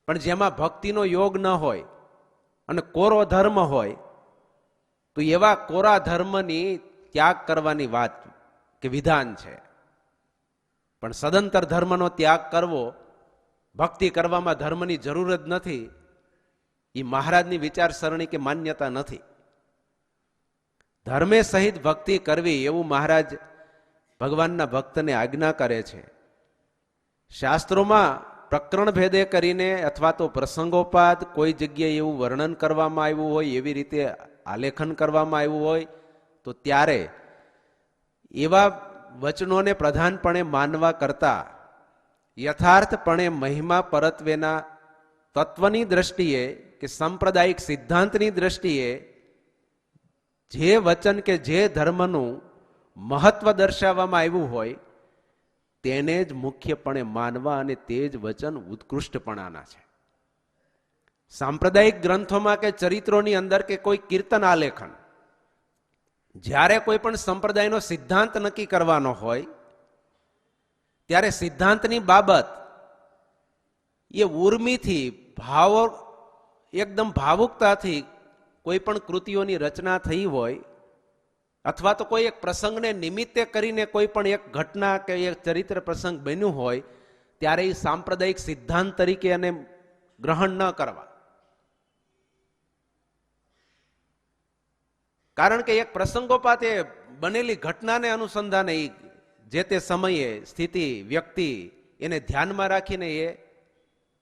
પણ જેમાં ભક્તિનો યોગ ન હોય અને કોરો ધર્મ હોય તો એવા કોરા ધર્મની ત્યાગ કરવાની વાત કે વિધાન છે. પણ સદંતર ધર્મનો ત્યાગ કરવો, ભક્તિ કરવામાં ધર્મની જરૂર જ નથી, એ મહારાજની વિચારસરણી કે માન્યતા નથી. ધર્મે સહિત ભક્તિ કરવી એવું મહારાજ ભગવાનના ભક્તને આજ્ઞા કરે છે. શાસ્ત્રોમાં પ્રકરણ ભેદે કરીને અથવા તો પ્રસંગોપાત કોઈ જગ્યાએ એવું વર્ણન કરવામાં આવ્યું હોય, એવી રીતે આલેખન કરવામાં આવ્યું હોય તો ત્યારે એવા વચનોને પ્રધાનપણે માનવા કરતા યથાર્થપણે મહિમા પરત્વેના તત્વની દ્રષ્ટિએ કે સાંપ્રદાયિક સિદ્ધાંતની દ્રષ્ટિએ જે વચન કે જે ધર્મનું મહત્વ દર્શાવવામાં આવ્યું હોય તેને જ મુખ્યપણે માનવા અને તે જ વચન ઉત્કૃષ્ટપણાના છે. સાંપ્રદાયિક ગ્રંથોમાં કે ચરિત્રોની અંદર કે કોઈ કીર્તન આલેખન, જ્યારે કોઈ પણ સંપ્રદાયનો સિદ્ધાંત નક્કી કરવાનો હોય ત્યારે સિદ્ધાંતની બાબત એ ઉર્મિથી એકદમ ભાવુકતાથી કોઈ પણ કૃતિઓની રચના થઈ હોય અથવા તો કોઈ એક પ્રસંગને નિમિત્તે કરીને કોઈ પણ એક ઘટના કે એક ચરિત્ર પ્રસંગ બન્યું હોય ત્યારે એ સાંપ્રદાયિક સિદ્ધાંત તરીકે એને ગ્રહણ ન કરવા. કારણ કે એક પ્રસંગોપાત એ બનેલી ઘટનાને અનુસંધાને જે તે સમયે સ્થિતિ વ્યક્તિ એને ધ્યાનમાં રાખીને એ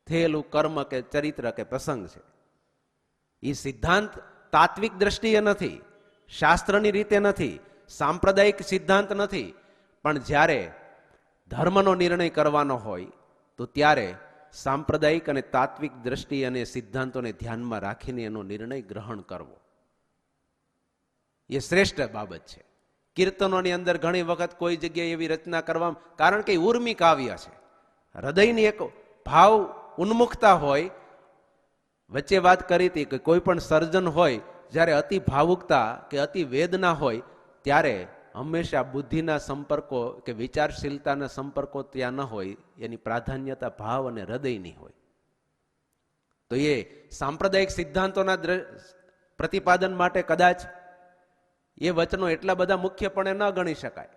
થયેલું કર્મ કે ચરિત્ર કે પ્રસંગ છે. એ સિદ્ધાંત તાત્વિક દ્રષ્ટિએ નથી, શાસ્ત્રની રીતે નથી, સાંપ્રદાયિક સિદ્ધાંત નથી. પણ જ્યારે ધર્મનો નિર્ણય કરવાનો હોય તો ત્યારે સાંપ્રદાયિક અને તાત્વિક દ્રષ્ટિ અને સિદ્ધાંતોને ધ્યાનમાં રાખીને એનો નિર્ણય ગ્રહણ કરવો એ શ્રેષ્ઠ બાબત છે. કીર્તનોની અંદર ઘણી વખત કોઈ જગ્યાએ એવી રચના કરવામાં, કારણ કે ઉર્મી કાવ્ય છે, હૃદયની એક ભાવ ઉન્મુખતા હોય. વચ્ચે વાત કરી હતી કે કોઈ પણ સર્જન હોય જ્યારે અતિ ભાવુકતા કે અતિ વેદના હોય ત્યારે હંમેશા બુદ્ધિના સંપર્કો કે વિચારશીલતાના સંપર્કો ત્યાં ન હોય, એની પ્રાધાન્યતા ભાવ અને હૃદયની હોય. તો એ સાંપ્રદાયિક સિદ્ધાંતોના પ્રતિપાદન માટે કદાચ એ વચનો એટલા બધા મુખ્યપણે ન ગણી શકાય.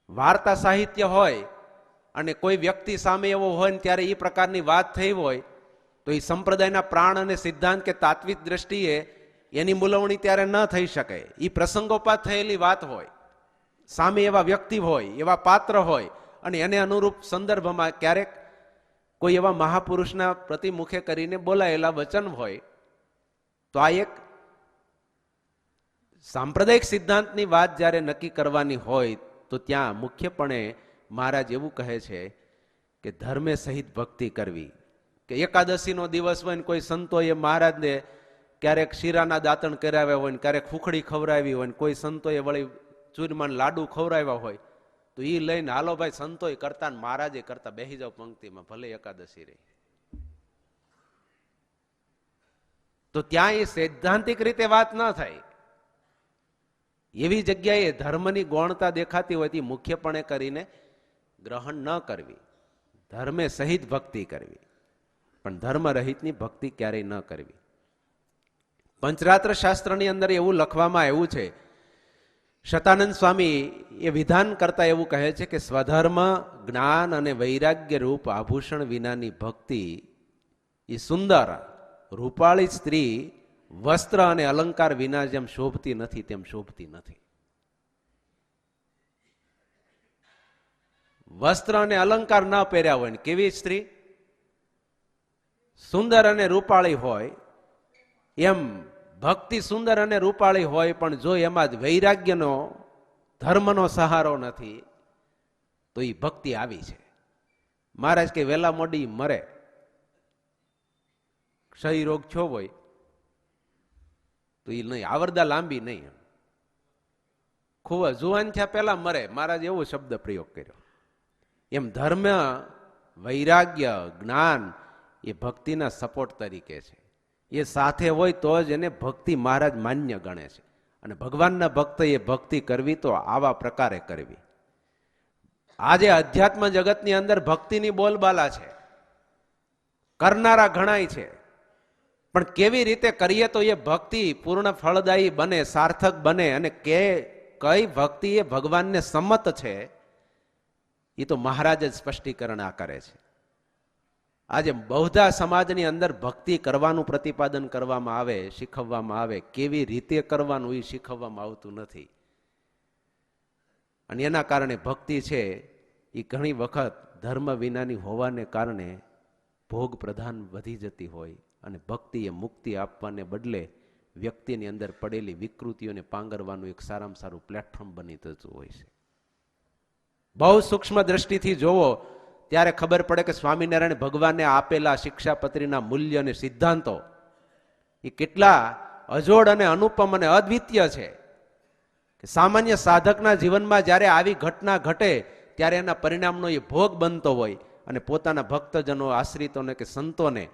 વાર્તા સાહિત્ય હોય અને કોઈ વ્યક્તિ સામે એવો હોય ને ત્યારે એ પ્રકારની વાત થઈ હોય તો એ સંપ્રદાયના પ્રાણ અને સિદ્ધાંત કે તાત્વિક દ્રષ્ટિએ એની મૂલવણી ત્યારે ન થઈ શકે. એ પ્રસંગોપાત થયેલી વાત હોય, સામે એવા વ્યક્તિ હોય, એવા પાત્ર હોય અને એને અનુરૂપ સંદર્ભમાં ક્યારેક કોઈ એવા મહાપુરુષના પ્રતિમુખે કરીને બોલાયેલા વચન હોય તો આ એક સાંપ્રદાયિક સિદ્ધાંતની વાત જ્યારે નક્કી કરવાની હોય તો ત્યાં મુખ્યપણે મહારાજ એવું કહે છે કે ધર્મે સહિત ભક્તિ કરવી. કે એકાદશીનો દિવસ હોય ને કોઈ સંતોએ મહારાજને ક્યારેક શીરાના દાંતણ કરાવ્યા હોય ને ક્યારેક ખુખડી ખવડાવી હોય ને કોઈ સંતોએ વળી ચૂરમાન લાડુ ખવડાવ્યા હોય તો એ લઈને હાલો ભાઈ સંતોએ કરતા ને મહારાજે કરતા, બેસી જાવ પંક્તિમાં, ભલે એકાદશી રહી. તો ત્યાં એ સૈદ્ધાંતિક રીતે વાત ન થાય. એવી જગ્યાએ ધર્મની ગૌણતા દેખાતી હોય તે મુખ્યપણે કરીને ગ્રહણ ન કરવી. ધર્મે સહિત ભક્તિ કરવી, પણ ધર્મ રહિતની ભક્તિ ક્યારેય ન કરવી. પંચરાત્ર શાસ્ત્રની અંદર એવું લખવામાં આવ્યું છે, શતાનંદ સ્વામી એ વિધાન કરતા એવું કહે છે કે સ્વધર્મ જ્ઞાન અને વૈરાગ્ય રૂપ આભૂષણ વિનાની ભક્તિ એ સુંદર રૂપાળી સ્ત્રી વસ્ત્ર અને અલંકાર વિના જેમ શોભતી નથી તેમ શોભતી નથી. વસ્ત્ર અને અલંકાર ન પહેર્યા હોય ને કેવી સ્ત્રી? સુંદર અને રૂપાળી હોય એમ ભક્તિ સુંદર અને રૂપાળી હોય, પણ જો એમાં વૈરાગ્યનો ધર્મનો સહારો નથી તો એ ભક્તિ આવી છે. મહારાજ કે વેલા મોડી મરે, ક્ષય રોગ થયો હોય તો એ નહીં, આવરદા લાંબી નહીં, ખૂબ જુવાન થયા પહેલા મરે. મહારાજ એવો શબ્દ પ્રયોગ કર્યો. એમ ધર્મ, વૈરાગ્ય, જ્ઞાન એ ભક્તિના સપોર્ટ તરીકે છે. એ સાથે હોય તો જ એને ભક્તિ મહારાજ માન્ય ગણે છે. અને ભગવાનના ભક્ત એ ભક્તિ કરવી તો આવા પ્રકારે કરવી. આજે અધ્યાત્મ જગતની અંદર ભક્તિની બોલબાલા છે, કરનારા ઘણાય છે, પણ કેવી રીતે કરીએ તો એ ભક્તિ પૂર્ણ ફળદાયી બને, સાર્થક બને, અને કઈ ભક્તિ એ ભગવાનને સંમત છે એ તો મહારાજ જ સ્પષ્ટીકરણ આ કરે છે. આજે બૌદ્ધ સમાજની અંદર ભક્તિ કરવાનું પ્રતિપાદન કરવામાં આવે, શીખવવામાં આવે, કેવી રીતે કરવાનું એ શીખવવામાં આવતું નથી. અને એના કારણે ભક્તિ છે એ ઘણી વખત ધર્મ વિનાની હોવાને કારણે ભોગ પ્રધાન વધી જતી હોય, અને ભક્તિ એ મુક્તિ આપવાને બદલે વ્યક્તિની અંદર પડેલી વિકૃતિઓને પાંગરવાનું એક સારામાં સારું પ્લેટફોર્મ બની જતું હોય છે. બહુ સૂક્ષ્મ દ્રષ્ટિથી જોવો ત્યારે ખબર પડે કે સ્વામિનારાયણ ભગવાને આપેલા શિક્ષાપત્રીના મૂલ્ય અને સિદ્ધાંતો એ કેટલા અજોડ અને અનુપમ અને અદ્વિતીય છે કે સામાન્ય સાધકના જીવનમાં જ્યારે આવી ઘટના ઘટે ત્યારે એના પરિણામનો એ ભોગ બનતો હોય, અને પોતાના ભક્તજનો, આશ્રિતોને કે સંતોને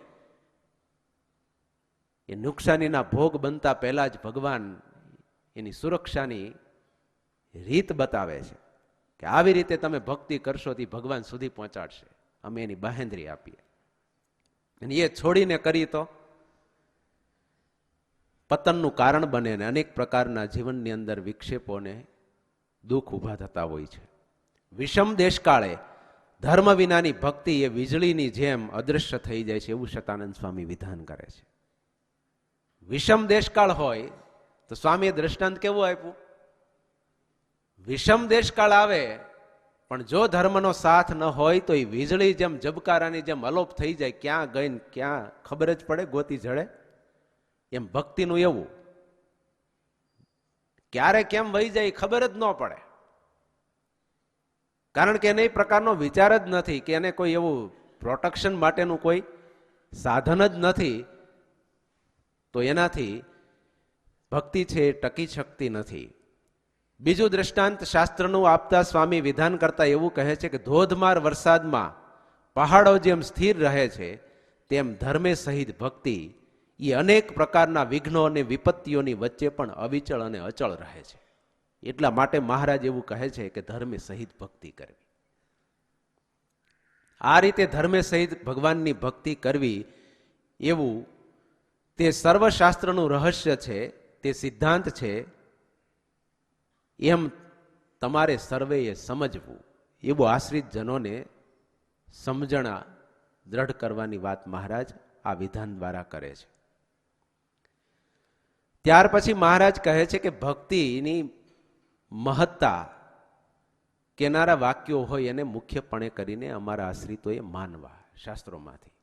એ નુકસાનીના ભોગ બનતા પહેલા જ ભગવાન એની સુરક્ષાની રીત બતાવે છે કે આવી રીતે તમે ભક્તિ કરશો તો ભગવાન સુધી પહોંચાડશે, અમે એની બાહેંધરી આપીએ. અને એ છોડીને કરી તો પતનનું કારણ બને, ને અનેક પ્રકારના જીવનની અંદર વિક્ષેપોને દુઃખ ઊભા થતા હોય છે. વિષમ દેશકાળે ધર્મ વિનાની ભક્તિ એ વીજળીની જેમ અદૃશ્ય થઈ જાય છે, એવું શતાનંદ સ્વામી વિધાન કરે છે. વિષમ દેશકાળ હોય તો સ્વામીએ દ્રષ્ટાંત કેવું આપ્યું? વિષમ દેશકાળ આવે પણ જો ધર્મનો સાથ ન હોય તો એ વીજળી જેમ જબકારાની જેમ અલોપ થઈ જાય, ક્યાં ગઈ ને ક્યાં ખબર જ પડે, ગોતી જડે. એમ ભક્તિનું એવું, ક્યારે કેમ વહી જાય ખબર જ ન પડે, કારણ કે એને એ પ્રકારનો વિચાર જ નથી, કે એને કોઈ એવું પ્રોટેક્શન માટેનું કોઈ સાધન જ નથી, તો એનાથી ભક્તિ છે એ ટકી શકતી નથી. બીજું દ્રષ્ટાંત શાસ્ત્રનું આપતા સ્વામી વિધાન કરતા એવું કહે છે કે ધોધમાર વરસાદમાં પહાડો જેમ સ્થિર રહે છે તેમ ધર્મે સહિત ભક્તિ એ અનેક પ્રકારના વિઘ્નો અને વિપત્તિઓની વચ્ચે પણ અવિચળ અને અચળ રહે છે. એટલા માટે મહારાજ એવું કહે છે કે ધર્મે સહિત ભક્તિ કરવી. આ રીતે ધર્મે સહિત ભગવાનની ભક્તિ કરવી, એવું તે સર્વશાસ્ત્રનું રહસ્ય છે, તે સિદ્ધાંત છે, એમ તમારે સર્વેએ સમજવું. એવું આશ્રિત જનોને સમજણા દ્રઢ કરવાની વાત મહારાજ આ વિધાન દ્વારા કરે છે. ત્યાર પછી મહારાજ કહે છે કે ભક્તિની મહત્તા કેનારા વાક્યો હોય એને મુખ્યપણે કરીને અમારા આશ્રિતોએ માનવા. શાસ્ત્રોમાંથી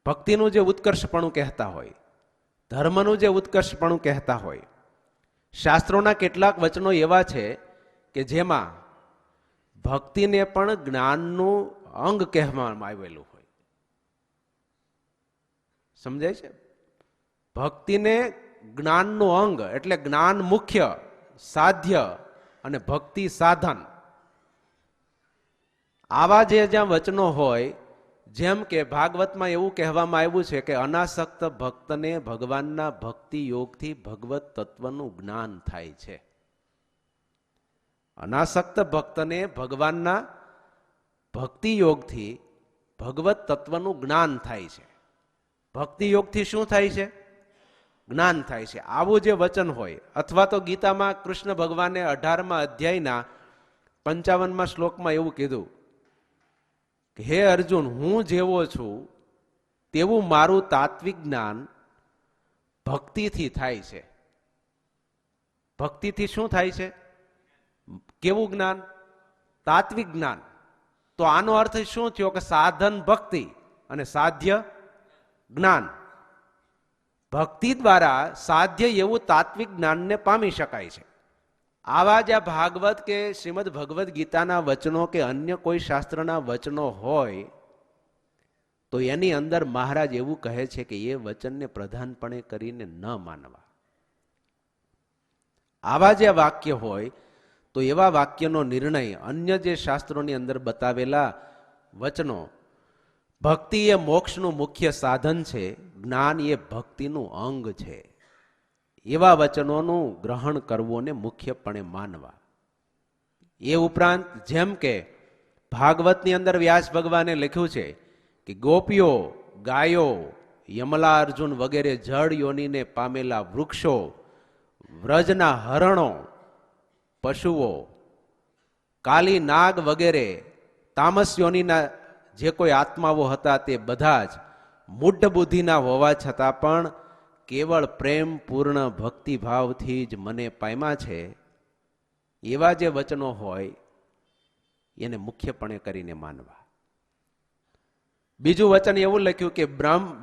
ભક્તિનું જે ઉત્કર્ષપણું કહેતા હોય, ધર્મનું જે ઉત્કર્ષપણું કહેતા હોય, શાસ્ત્રોના કેટલાક વચનો એવા છે કે જેમાં ભક્તિને પણ જ્ઞાનનું અંગ કહેવામાં આવેલું હોય. સમજાય છે? ભક્તિને જ્ઞાનનું અંગ એટલે જ્ઞાન મુખ્ય, સાધ્ય અને ભક્તિ સાધન. આવા જે જ્યાં વચનો હોય, જેમ કે ભાગવતમાં એવું કહેવામાં આવ્યું છે કે અનાસક્ત ભક્તને ભગવાનના ભક્તિ યોગથી ભગવત તત્વનું જ્ઞાન થાય છે. અનાસક્ત ભક્તને ભગવાનના ભક્તિ યોગથી ભગવત તત્વનું જ્ઞાન થાય છે. ભક્તિ યોગથી શું થાય છે? જ્ઞાન થાય છે. આવું જે વચન હોય, અથવા તો ગીતામાં કૃષ્ણ ભગવાને 18મા અધ્યાયના 55મા શ્લોકમાં એવું કીધું કે હે અર્જુન, હું જેવો છું તેવું મારું તાત્વિક જ્ઞાન ભક્તિથી થાય છે. ભક્તિથી શું થાય છે? કેવું જ્ઞાન? તાત્વિક જ્ઞાન. તો આનો અર્થ શું થયો કે સાધન ભક્તિ અને સાધ્ય જ્ઞાન. ભક્તિ દ્વારા સાધ્ય એવું તાત્વિક જ્ઞાનને પામી શકાય છે. આવા જ આ ભાગવત કે શ્રીમદ ભગવદ્ ગીતાના વચનો કે અન્ય કોઈ શાસ્ત્રના વચનો હોય તો એની અંદર મહારાજ એવું કહે છે કે એ વચનને પ્રધાનપણે કરીને ન માનવા. આવા જે વાક્ય હોય તો એવા વાક્યનો નિર્ણય અન્ય જે શાસ્ત્રોની અંદર બતાવેલા વચનો, ભક્તિ એ મોક્ષનું મુખ્ય સાધન છે, જ્ઞાન એ ભક્તિનું અંગ છે, એવા વચનોનું ગ્રહણ કરવું ને મુખ્યપણે માનવા. એ ઉપરાંત જેમ કે ભાગવતની અંદર વ્યાસ ભગવાને લખ્યું છે કે ગોપીઓ, ગાયો, યમલા અર્જુન વગેરે જળ યોનીને પામેલા વૃક્ષો, વ્રજના હરણો, પશુઓ, કાલી નાગ વગેરે તામસ યોનીના જે કોઈ આત્માઓ હતા તે બધા જ મૂઢ બુદ્ધિના હોવા છતાં પણ કેવળ પ્રેમ પૂર્ણ ભક્તિભાવથી જ મને પામ્યા છે, એવા જે વચનો હોય એને મુખ્યપણે કરીને માનવા. બીજું વચન એવું લખ્યું કે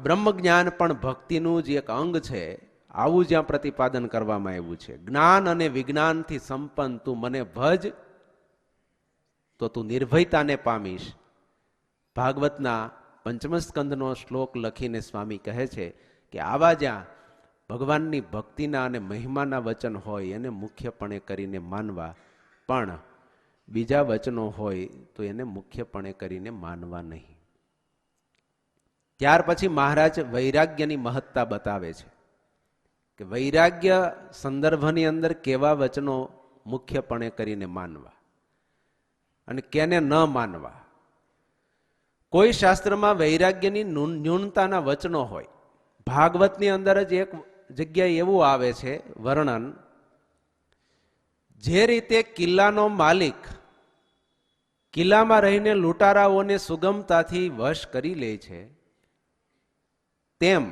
બ્રહ્મ જ્ઞાન પણ ભક્તિનું જ એક અંગ છે. આવું જ્યાં પ્રતિપાદન કરવામાં આવ્યું છે. જ્ઞાન અને વિજ્ઞાનથી સંપન્ન તું મને ભજ તો તું નિર્ભયતાને પામીશ. ભાગવતના પંચમ સ્કંદનો શ્લોક લખીને સ્વામી કહે છે કે આવા જ્યાં ભગવાનની ભક્તિના અને મહિમાના વચન હોય એને મુખ્યપણે કરીને માનવા, પણ બીજા વચનો હોય તો એને મુખ્યપણે કરીને માનવા નહીં. ત્યાર પછી મહારાજ વૈરાગ્યની મહત્તા બતાવે છે કે વૈરાગ્ય સંદર્ભની અંદર કેવા વચનો મુખ્યપણે કરીને માનવા અને કેને ન માનવા. કોઈ શાસ્ત્રમાં વૈરાગ્યની ન્યૂનતાના વચનો હોય. ભાગવતની અંદર જ એક જગ્યાએ એવું આવે છે વર્ણન, જે રીતે કિલ્લાનો માલિક કિલ્લામાં રહીને લૂંટારાઓને સુગમતાથી વશ કરી લે છે, તેમ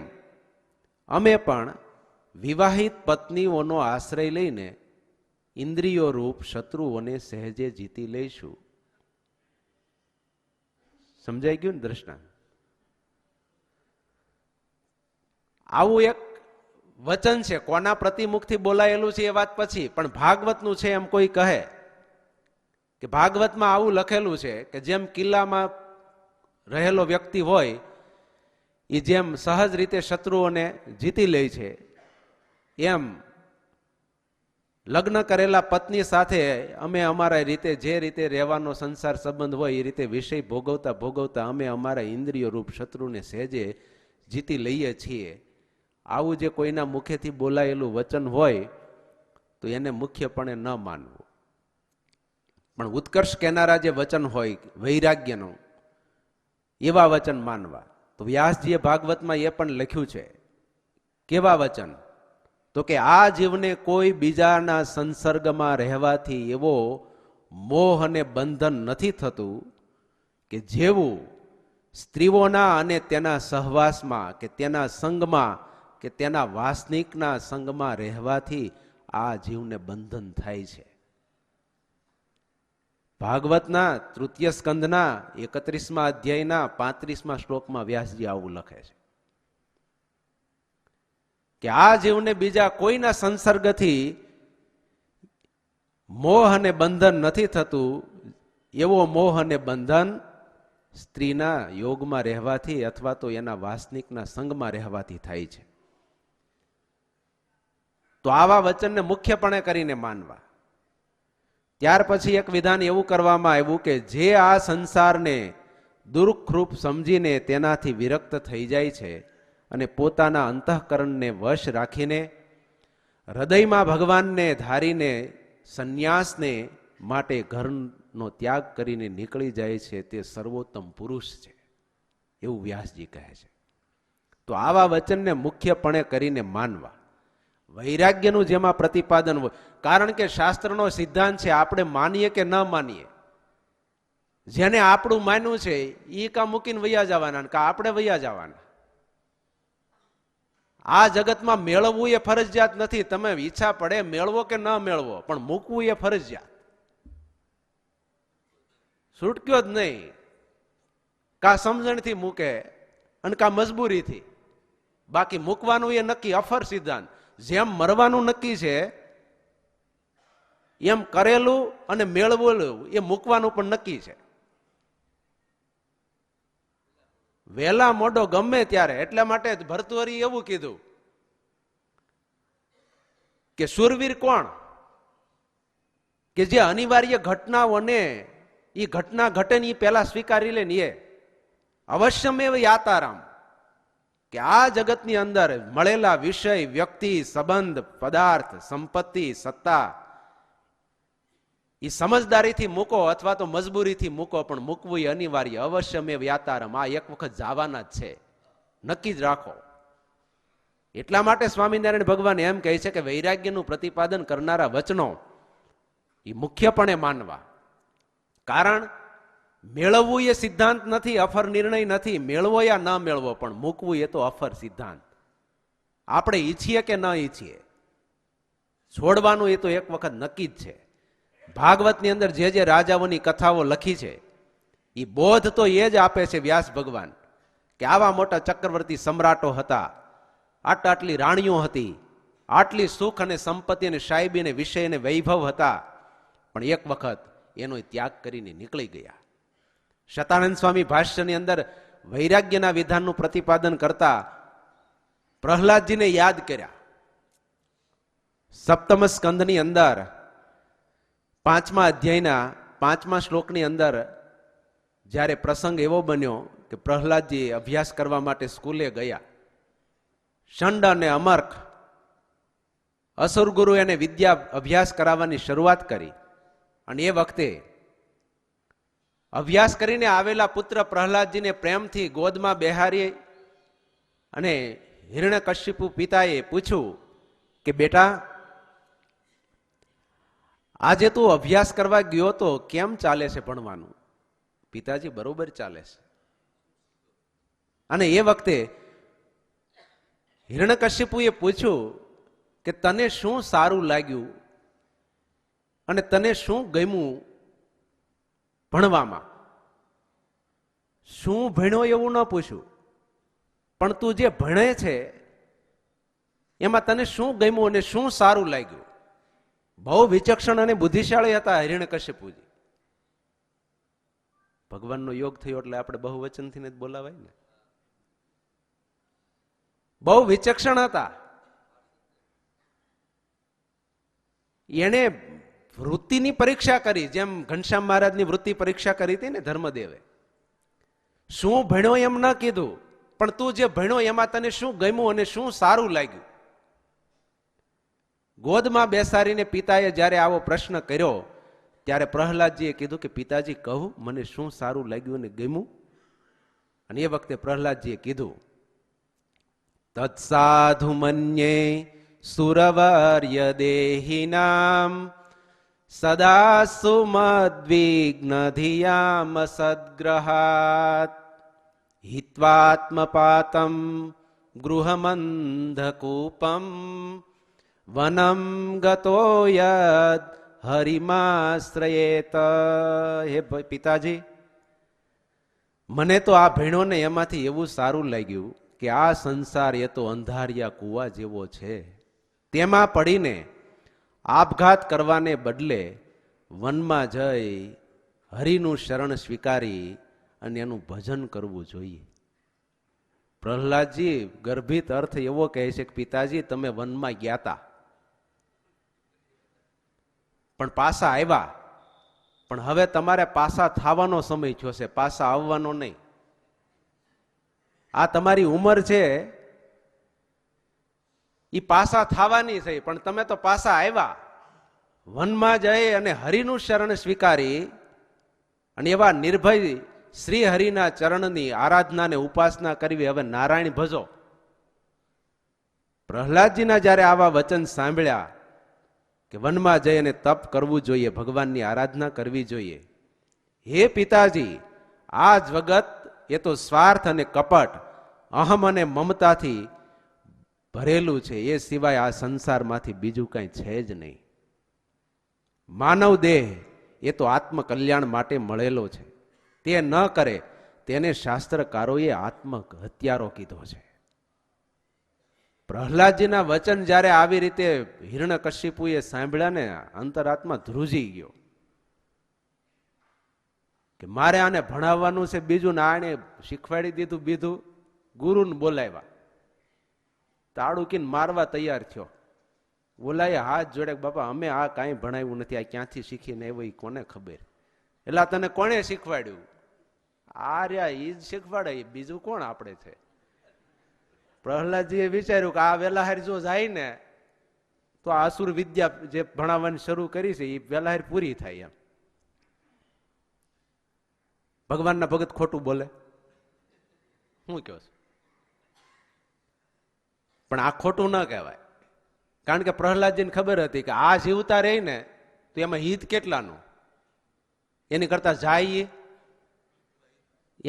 અમે પણ વિવાહિત પત્નીઓનો આશ્રય લઈને ઇન્દ્રિયો રૂપ શત્રુઓને સહેજે જીતી લઈશું. સમજાઈ ગયું ને દ્રષ્ટાંત? આવું એક વચન છે. કોના પ્રતિમુખથી બોલાયેલું છે એ વાત પછી, પણ ભાગવતનું છે એમ કોઈ કહે કે ભાગવતમાં આવું લખેલું છે કે જેમ કિલ્લામાં રહેલો વ્યક્તિ હોય એ જેમ સહજ રીતે શત્રુઓને જીતી લે છે, એમ લગ્ન કરેલા પત્ની સાથે અમે અમારા રીતે જે રીતે રહેવાનો સંસાર સંબંધ હોય એ રીતે વિષય ભોગવતા ભોગવતા અમે અમારા ઇન્દ્રિય રૂપ શત્રુને સહેજે જીતી લઈએ છીએ. આવું જે કોઈના મુખેથી બોલાયેલું વચન હોય તો એને મુખ્યપણે ન માનવું, પણ ઉત્કર્ષ કહેનારા જે વચન હોય વૈરાગ્યનું, એવા વચન માનવા. તો વ્યાસજીએ ભાગવતમાં એ પણ લખ્યું છે. કેવા વચન? તો કે આ જીવને કોઈ બીજાના સંસર્ગમાં રહેવાથી એવો મોહ અને બંધન નથી થતું કે જેવું સ્ત્રીઓના અને તેના સહવાસમાં કે તેના સંગમાં કે તેના વાસનિકના સંગમાં રહેવાથી આ જીવને બંધન થાય છે. ભાગવતના તૃતીય સ્કંદના 31મા અધ્યાયના 35મા શ્લોકમાં વ્યાસજી આવું લખે છે કે આ જીવને બીજા કોઈના સંસર્ગથી મોહ અને બંધન નથી થતું, એવો મોહ અને બંધન સ્ત્રીના યોગમાં રહેવાથી અથવા તો એના વાસનિકના સંગમાં રહેવાથી થાય છે. તો આવા વચનને મુખ્યપણે કરીને માનવા. ત્યાર પછી એક વિધાન એવું કરવામાં આવ્યું કે જે આ સંસારને દુઃખરૂપ સમજીને તેનાથી વિરક્ત થઈ જાય છે અને પોતાના અંતઃકરણને વશ રાખીને હૃદયમાં ભગવાનને ધારીને સંન્યાસને માટે ઘરનો ત્યાગ કરીને નીકળી જાય છે, તે સર્વોત્તમ પુરુષ છે, એવું વ્યાસજી કહે છે. તો આવા વચનને મુખ્યપણે કરીને માનવા. વૈરાગ્યનું જેમાં પ્રતિપાદન હોય, કારણ કે શાસ્ત્રનો સિદ્ધાંત છે આપણે માનીએ કે ન માનીએ, જેને આપણું માન્યું છે એ કા મૂકીને વૈયા જવાના કા આપણે વૈયા જવાના. આ જગતમાં મેળવવું એ ફરજિયાત નથી. તમે ઈચ્છા પડે મેળવો કે ન મેળવો, પણ મૂકવું એ ફરજિયાત. છૂટક્યો જ નહીં. કા સમજણથી મૂકે અને કા મજબૂરીથી. બાકી મૂકવાનું એ નક્કી, અફર સિદ્ધાંત. જેમ મરવાનું નક્કી છે એમ કરેલું અને મેળવેલું એ મૂકવાનું પણ નક્કી છે. વહેલા મોડો ગમે ત્યારે. એટલા માટે જ ભર્તૃહરિએ એવું કીધું કે શૂરવીર કોણ? કે જે અનિવાર્ય ઘટનાઓને એ ઘટના ઘટે ને એ પેલા સ્વીકારી લે ને એ અવશ્યમેવ યાતારામ. કે આ જગતની અંદર મળેલા વિષય, વ્યક્તિ, સંબંધ, પદાર્થ, સંપત્તિ, સત્તા એ સમજદારીથી મૂકો અથવા તો મજબૂરીથી મૂકો, પણ મૂકવું એ અનિવાર્ય, અવશ્યમેવ યાતારામ. આ એક વખત જવાના જ છે, નક્કી જ રાખો. એટલા માટે સ્વામિનારાયણ ભગવાન એમ કહે છે કે વૈરાગ્યનું પ્રતિપાદન કરનારા વચનો એ મુખ્યપણે માનવા. કારણ મેળવવું એ સિદ્ધાંત નથી, અફર નિર્ણય નથી. મેળવો યા ન મેળવો, પણ મૂકવું એ તો અફર સિદ્ધાંત. આપણે ઈચ્છીએ કે ન ઈચ્છીએ, છોડવાનું એ તો એક વખત નક્કી જ છે. ભાગવતની અંદર જે જે રાજાઓની કથાઓ લખી છે એ બોધ તો એ જ આપે છે વ્યાસ ભગવાન, કે આવા મોટા ચક્રવર્તી સમ્રાટો હતા, આટલી રાણીઓ હતી, આટલી સુખ અને સંપત્તિ અને સાહેબી અને વિષય અને વૈભવ હતા, પણ એક વખત એનો ત્યાગ કરીને નીકળી ગયા. શતાનંદ સ્વામી ભાષ્યની અંદર વૈરાગ્યના વિધાનનું પ્રતિપાદન કરતા પ્રહલાદજીને યાદ કર્યા. સપ્તમ સ્કંદની અંદર 5મા અધ્યાયના 5મા શ્લોકની અંદર જ્યારે પ્રસંગ એવો બન્યો કે પ્રહલાદજી અભ્યાસ કરવા માટે સ્કૂલે ગયા. શંડ અને અમર્ક અસુર ગુરુ એને વિદ્યા અભ્યાસ કરાવવાની શરૂઆત કરી, અને એ વખતે અભ્યાસ કરીને આવેલા પુત્ર પ્રહલાદજીને પ્રેમથી ગોદમાં બેહારી અને હિરણ્યકશ્યપુ પિતાએ પૂછ્યું કે બેટા, આજે તું અભ્યાસ કરવા ગયો તો કેમ ચાલે છે ભણવાનું? પિતાજી, બરોબર ચાલે છે. અને એ વખતે હિરણ્યકશ્યપુએ પૂછ્યું કે તને શું સારું લાગ્યું અને તને શું ગમ્યું ભણવામાં? શું ભણ્યો એવું ન પૂછ્યું, પણ તું જે ભણે છે એમાં તને શું ગમ્યું અને શું સારું લાગ્યું? બહુ વિચક્ષણ અને બુદ્ધિશાળી હતા હિરણ્યકશ્યપુજી. ભગવાનનો યોગ થયો એટલે આપણે બહુવચનથી જ બોલાવાય ને. બહુ વિચક્ષણ હતા. એને વૃત્તિની પરીક્ષા કરી, જેમ ઘનશ્યામ મહારાજની વૃત્તિ પરીક્ષા કરી હતી ને ધર્મદેવે. શું ભણ્યો એમ ન કીધું, પણ તું જે ભણ્યો એમાં તને શું ગમ્યું અને શું સારું લાગ્યું? ગોદમાં બેસાડીને પિતાએ જ્યારે આવો પ્રશ્ન કર્યો ત્યારે પ્રહલાદજીએ કીધું કે પિતાજી, કહું મને શું સારું લાગ્યું અને ગમ્યું? અને એ વખતે પ્રહલાદજીએ કીધું, તત્સાધુ મન્યે સુરવર્ય દેહિનામ સદા સુમદ્વિગ્ન ધિયામ સદ્ગ્રહાત હિત્વાત્મપાતમ ગૃહમંધકૂપમ વનમ ગતો યદ હરિમાશ્રયેત. હે પિતાજી, મને તો આ ભણ્યો ને એમાંથી એવું સારું લાગ્યું કે આ સંસાર એ તો અંધારિયા કુવા જેવો છે. તેમાં પડીને આપઘાત કરવાને બદલે વનમાં જઈ હરિનું શરણ સ્વીકારી અને એનું ભજન કરવું જોઈએ. પ્રહલાદજી ગર્ભિત અર્થ એવો કહે છે કે પિતાજી, તમે વનમાં ગયા હતા પણ પાછા આવ્યા, પણ હવે તમારે પાછા થવાનો સમય થયો છે, પાછા આવવાનો નહીં. આ તમારી ઉંમર છે એ પાછા થવાની છે, પણ તમે તો પાછા આવ્યા. વનમાં જઈ અને હરિનું શરણ સ્વીકારી અને એવા નિર્ભય શ્રી હરિના ચરણની આરાધના ને ઉપાસના કરવી. હવે નારાયણ ભજો. પ્રહલાદજીના જ્યારે આવા વચન સાંભળ્યા કે વનમાં જઈ અને તપ કરવું જોઈએ, ભગવાનની આરાધના કરવી જોઈએ. હે પિતાજી, આ જગત એ તો સ્વાર્થ અને કપટ, અહમ અને મમતાથી ભરેલું છે. એ સિવાય આ સંસારમાંથી બીજું કંઈ છે જ નહીં. માનવ દેહ એ તો આત્મકલ્યાણ માટે મળેલો છે. તે ન કરે તેને શાસ્ત્રકારોએ આત્મ હત્યારો કીધો છે. પ્રહલાદજીના વચન જ્યારે આવી રીતે હિરણ્યકશિપુએ સાંભળ્યા ને, અંતરાત્મા ધ્રુજી ગયો કે મારે આને ભણાવવાનું છે બીજું, ને આને શીખવાડી દીધું બીજું. ગુરુને બોલાવ્યા, તાળુકીને મારવા તૈયાર થયો. બોલાય હાથ જોડે, બાપા અમે આ કાંઈ ભણાવ્યું નથી, આ ક્યાંથી શીખીને આવ્યો એ કોને ખબર. એટલે તને કોણે શીખવાડ્યું? આ રહ્યા ઈ જ શીખવાડે, બીજું કોણ આપણે છે. પ્રહલાદજીએ વિચાર્યું કે આ વેલાહાર જો જાય ને તો આસુર વિદ્યા જે ભણાવવાની શરૂ કરી છે એ વેલાહાર પૂરી થાય. એમ ભગવાનના ભગત ખોટું બોલે? શું કહો છો? પણ આ ખોટું ન કહેવાય, કારણ કે પ્રહલાદજીને ખબર હતી કે આ જીવતા રહી ને તો એમાં હિત કેટલાનું, એની કરતા જાય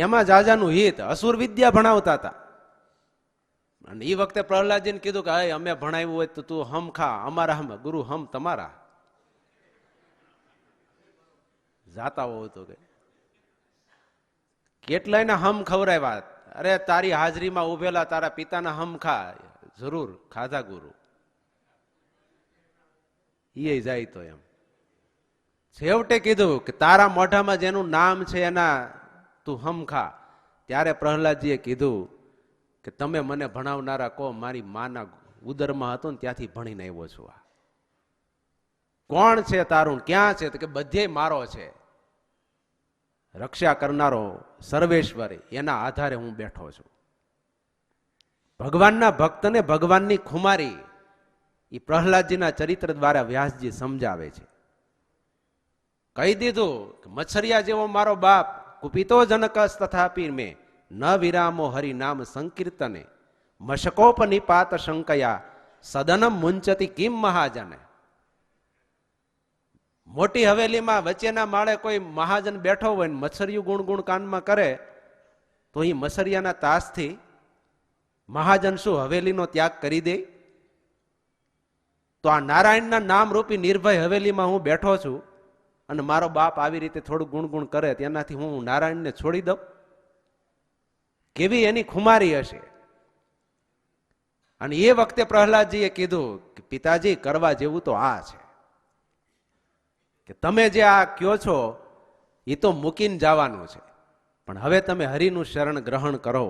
એમાં જાજાનું હિત. અસુર વિદ્યા ભણાવતા હતા, અને એ વખતે પ્રહલાદજીને કીધું કે હવે અમે ભણાવ્યું હોય તો તું હમ ખા, અમારા હમ ગુરુ હમ તમારા. જાતા હોય તો કેટલાયના હમ ખવરાવ્યા. અરે તારી હાજરીમાં ઉભેલા તારા પિતાના હમ ખા, જરૂર ખાધા ગુરુ. એ જાય તો એમ છેવટે કીધું કે તારા મોઢામાં જેનું નામ છે એના તું હમ ખા. ત્યારે પ્રહલાદજીએ કીધું કે તમે મને ભણાવનારા કહો, મારી માના ઉદરમાં હતો ને ત્યાંથી ભણીને આવ્યો છું. આ કોણ છે તારું, ક્યાં છે? તો કે બધે મારો છે, રક્ષા કરનારો સર્વેશ્વર, એના આધારે હું બેઠો છું. ભગવાનના ભક્તને ભગવાનની ખુમારી એ પ્રહલાદજીના ચરિત્ર દ્વારા વ્યાસજી સમજાવે છે. કહી દીધું કે મચ્છરિયા જેવો મારો બાપ, કુપિતો જનકસ તથાપી મેં ન વિરામો હરિનામ સંકીર્તને, મશકોપ નિપાત શંકયા સદનમ મુંચતી કિમ મહાજને. મોટી હવેલીમાં વચ્ચેના માળે કોઈ મહાજન બેઠો હોય ને મચ્છરિયું ગુણગુણ કાનમાં કરે તો એ મચ્છરિયાના તાસથી મહાજન શું હવેલીનો ત્યાગ કરી દે? તો આ નારાયણના નામ રૂપી નિર્ભય હવેલીમાં હું બેઠો છું અને મારો બાપ આવી રીતે થોડું ગુણગુણ કરે, તેનાથી હું નારાયણને છોડી દઉં? કેવી એની ખુમારી હશે. અને એ વખતે પ્રહલાદજીએ કીધું કે પિતાજી, કરવા જેવું તો આ છે કે તમે જે આ કયો છો એ તો મૂકીને જવાનું છે, પણ હવે તમે હરિનું શરણ ગ્રહણ કરો,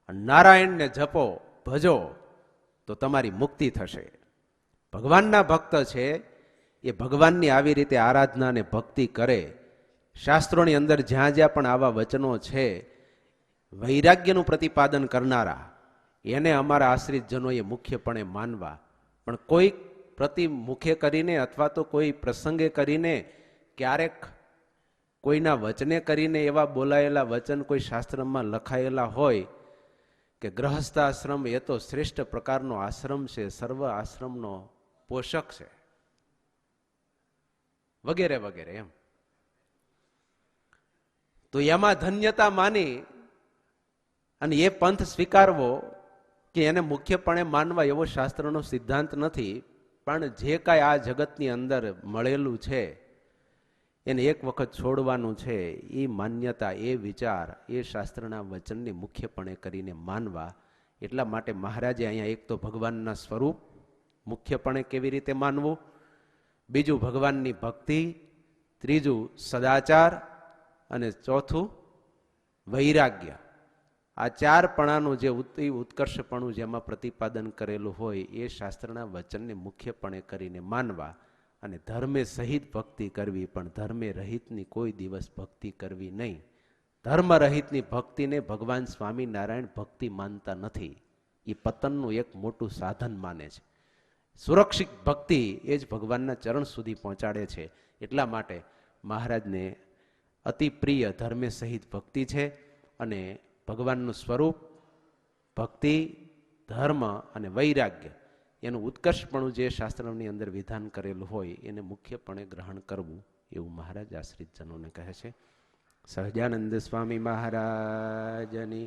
નારાયણને જપો, ભજો, તો તમારી મુક્તિ થશે. ભગવાનના ભક્ત છે એ ભગવાનની આવી રીતે આરાધના અને ભક્તિ કરે. શાસ્ત્રોની અંદર જ્યાં જ્યાં પણ આવા વચનો છે, વૈરાગ્યનું પ્રતિપાદન કરનારા, એને અમારા આશ્રિત જનોએ મુખ્યપણે માનવા. પણ કોઈ પ્રતિમુખે કરીને અથવા તો કોઈ પ્રસંગે કરીને, ક્યારેક કોઈના વચને કરીને એવા બોલાયેલા વચન કોઈ શાસ્ત્રમાં લખાયેલા હોય કે ગ્રહસ્થાશ્રમ એ તો શ્રેષ્ઠ પ્રકારનો આશ્રમ છે, સર્વ આશ્રમનો પોષક છે, વગેરે વગેરે, એમ તો એમાં ધન્યતા માની અને એ પંથ સ્વીકારવો કે એને મુખ્યપણે માનવા એવો શાસ્ત્રનો સિદ્ધાંત નથી. પણ જે કાંઈ આ જગતની અંદર મળેલું છે એને એક વખત છોડવાનું છે, એ માન્યતા, એ વિચાર, એ શાસ્ત્રના વચનને મુખ્યપણે કરીને માનવા. એટલા માટે મહારાજે અહીંયા એક તો ભગવાનના સ્વરૂપ મુખ્યપણે કેવી રીતે માનવું, બીજું ભગવાનની ભક્તિ, ત્રીજું સદાચાર, અને ચોથું વૈરાગ્ય. આ ચાર પણાનું જે ઉત્કર્ષપણું જેમાં પ્રતિપાદન કરેલું હોય એ શાસ્ત્રના વચનને મુખ્યપણે કરીને માનવા. અને ધર્મે સહિત ભક્તિ કરવી, પણ ધર્મે રહિતની કોઈ દિવસ ભક્તિ કરવી નહીં. ધર્મ રહિતની ભક્તિને ભગવાન સ્વામિનારાયણ ભક્તિ માનતા નથી, એ પતનનું એક મોટું સાધન માને છે. સુરક્ષિત ભક્તિ એ જ ભગવાનના ચરણ સુધી પહોંચાડે છે. એટલા માટે મહારાજને અતિ પ્રિય ધર્મે સહિત ભક્તિ છે. અને ભગવાનનું સ્વરૂપ, ભક્તિ, ધર્મ અને વૈરાગ્ય એનું ઉત્કર્ષપણું જે શાસ્ત્રની અંદર વિધાન કરેલું હોય એને મુખ્યપણે ગ્રહણ કરવું, એવું મહારાજ આશ્રિત જનોને કહે છે. સહજાનંદ સ્વામી મહારાજની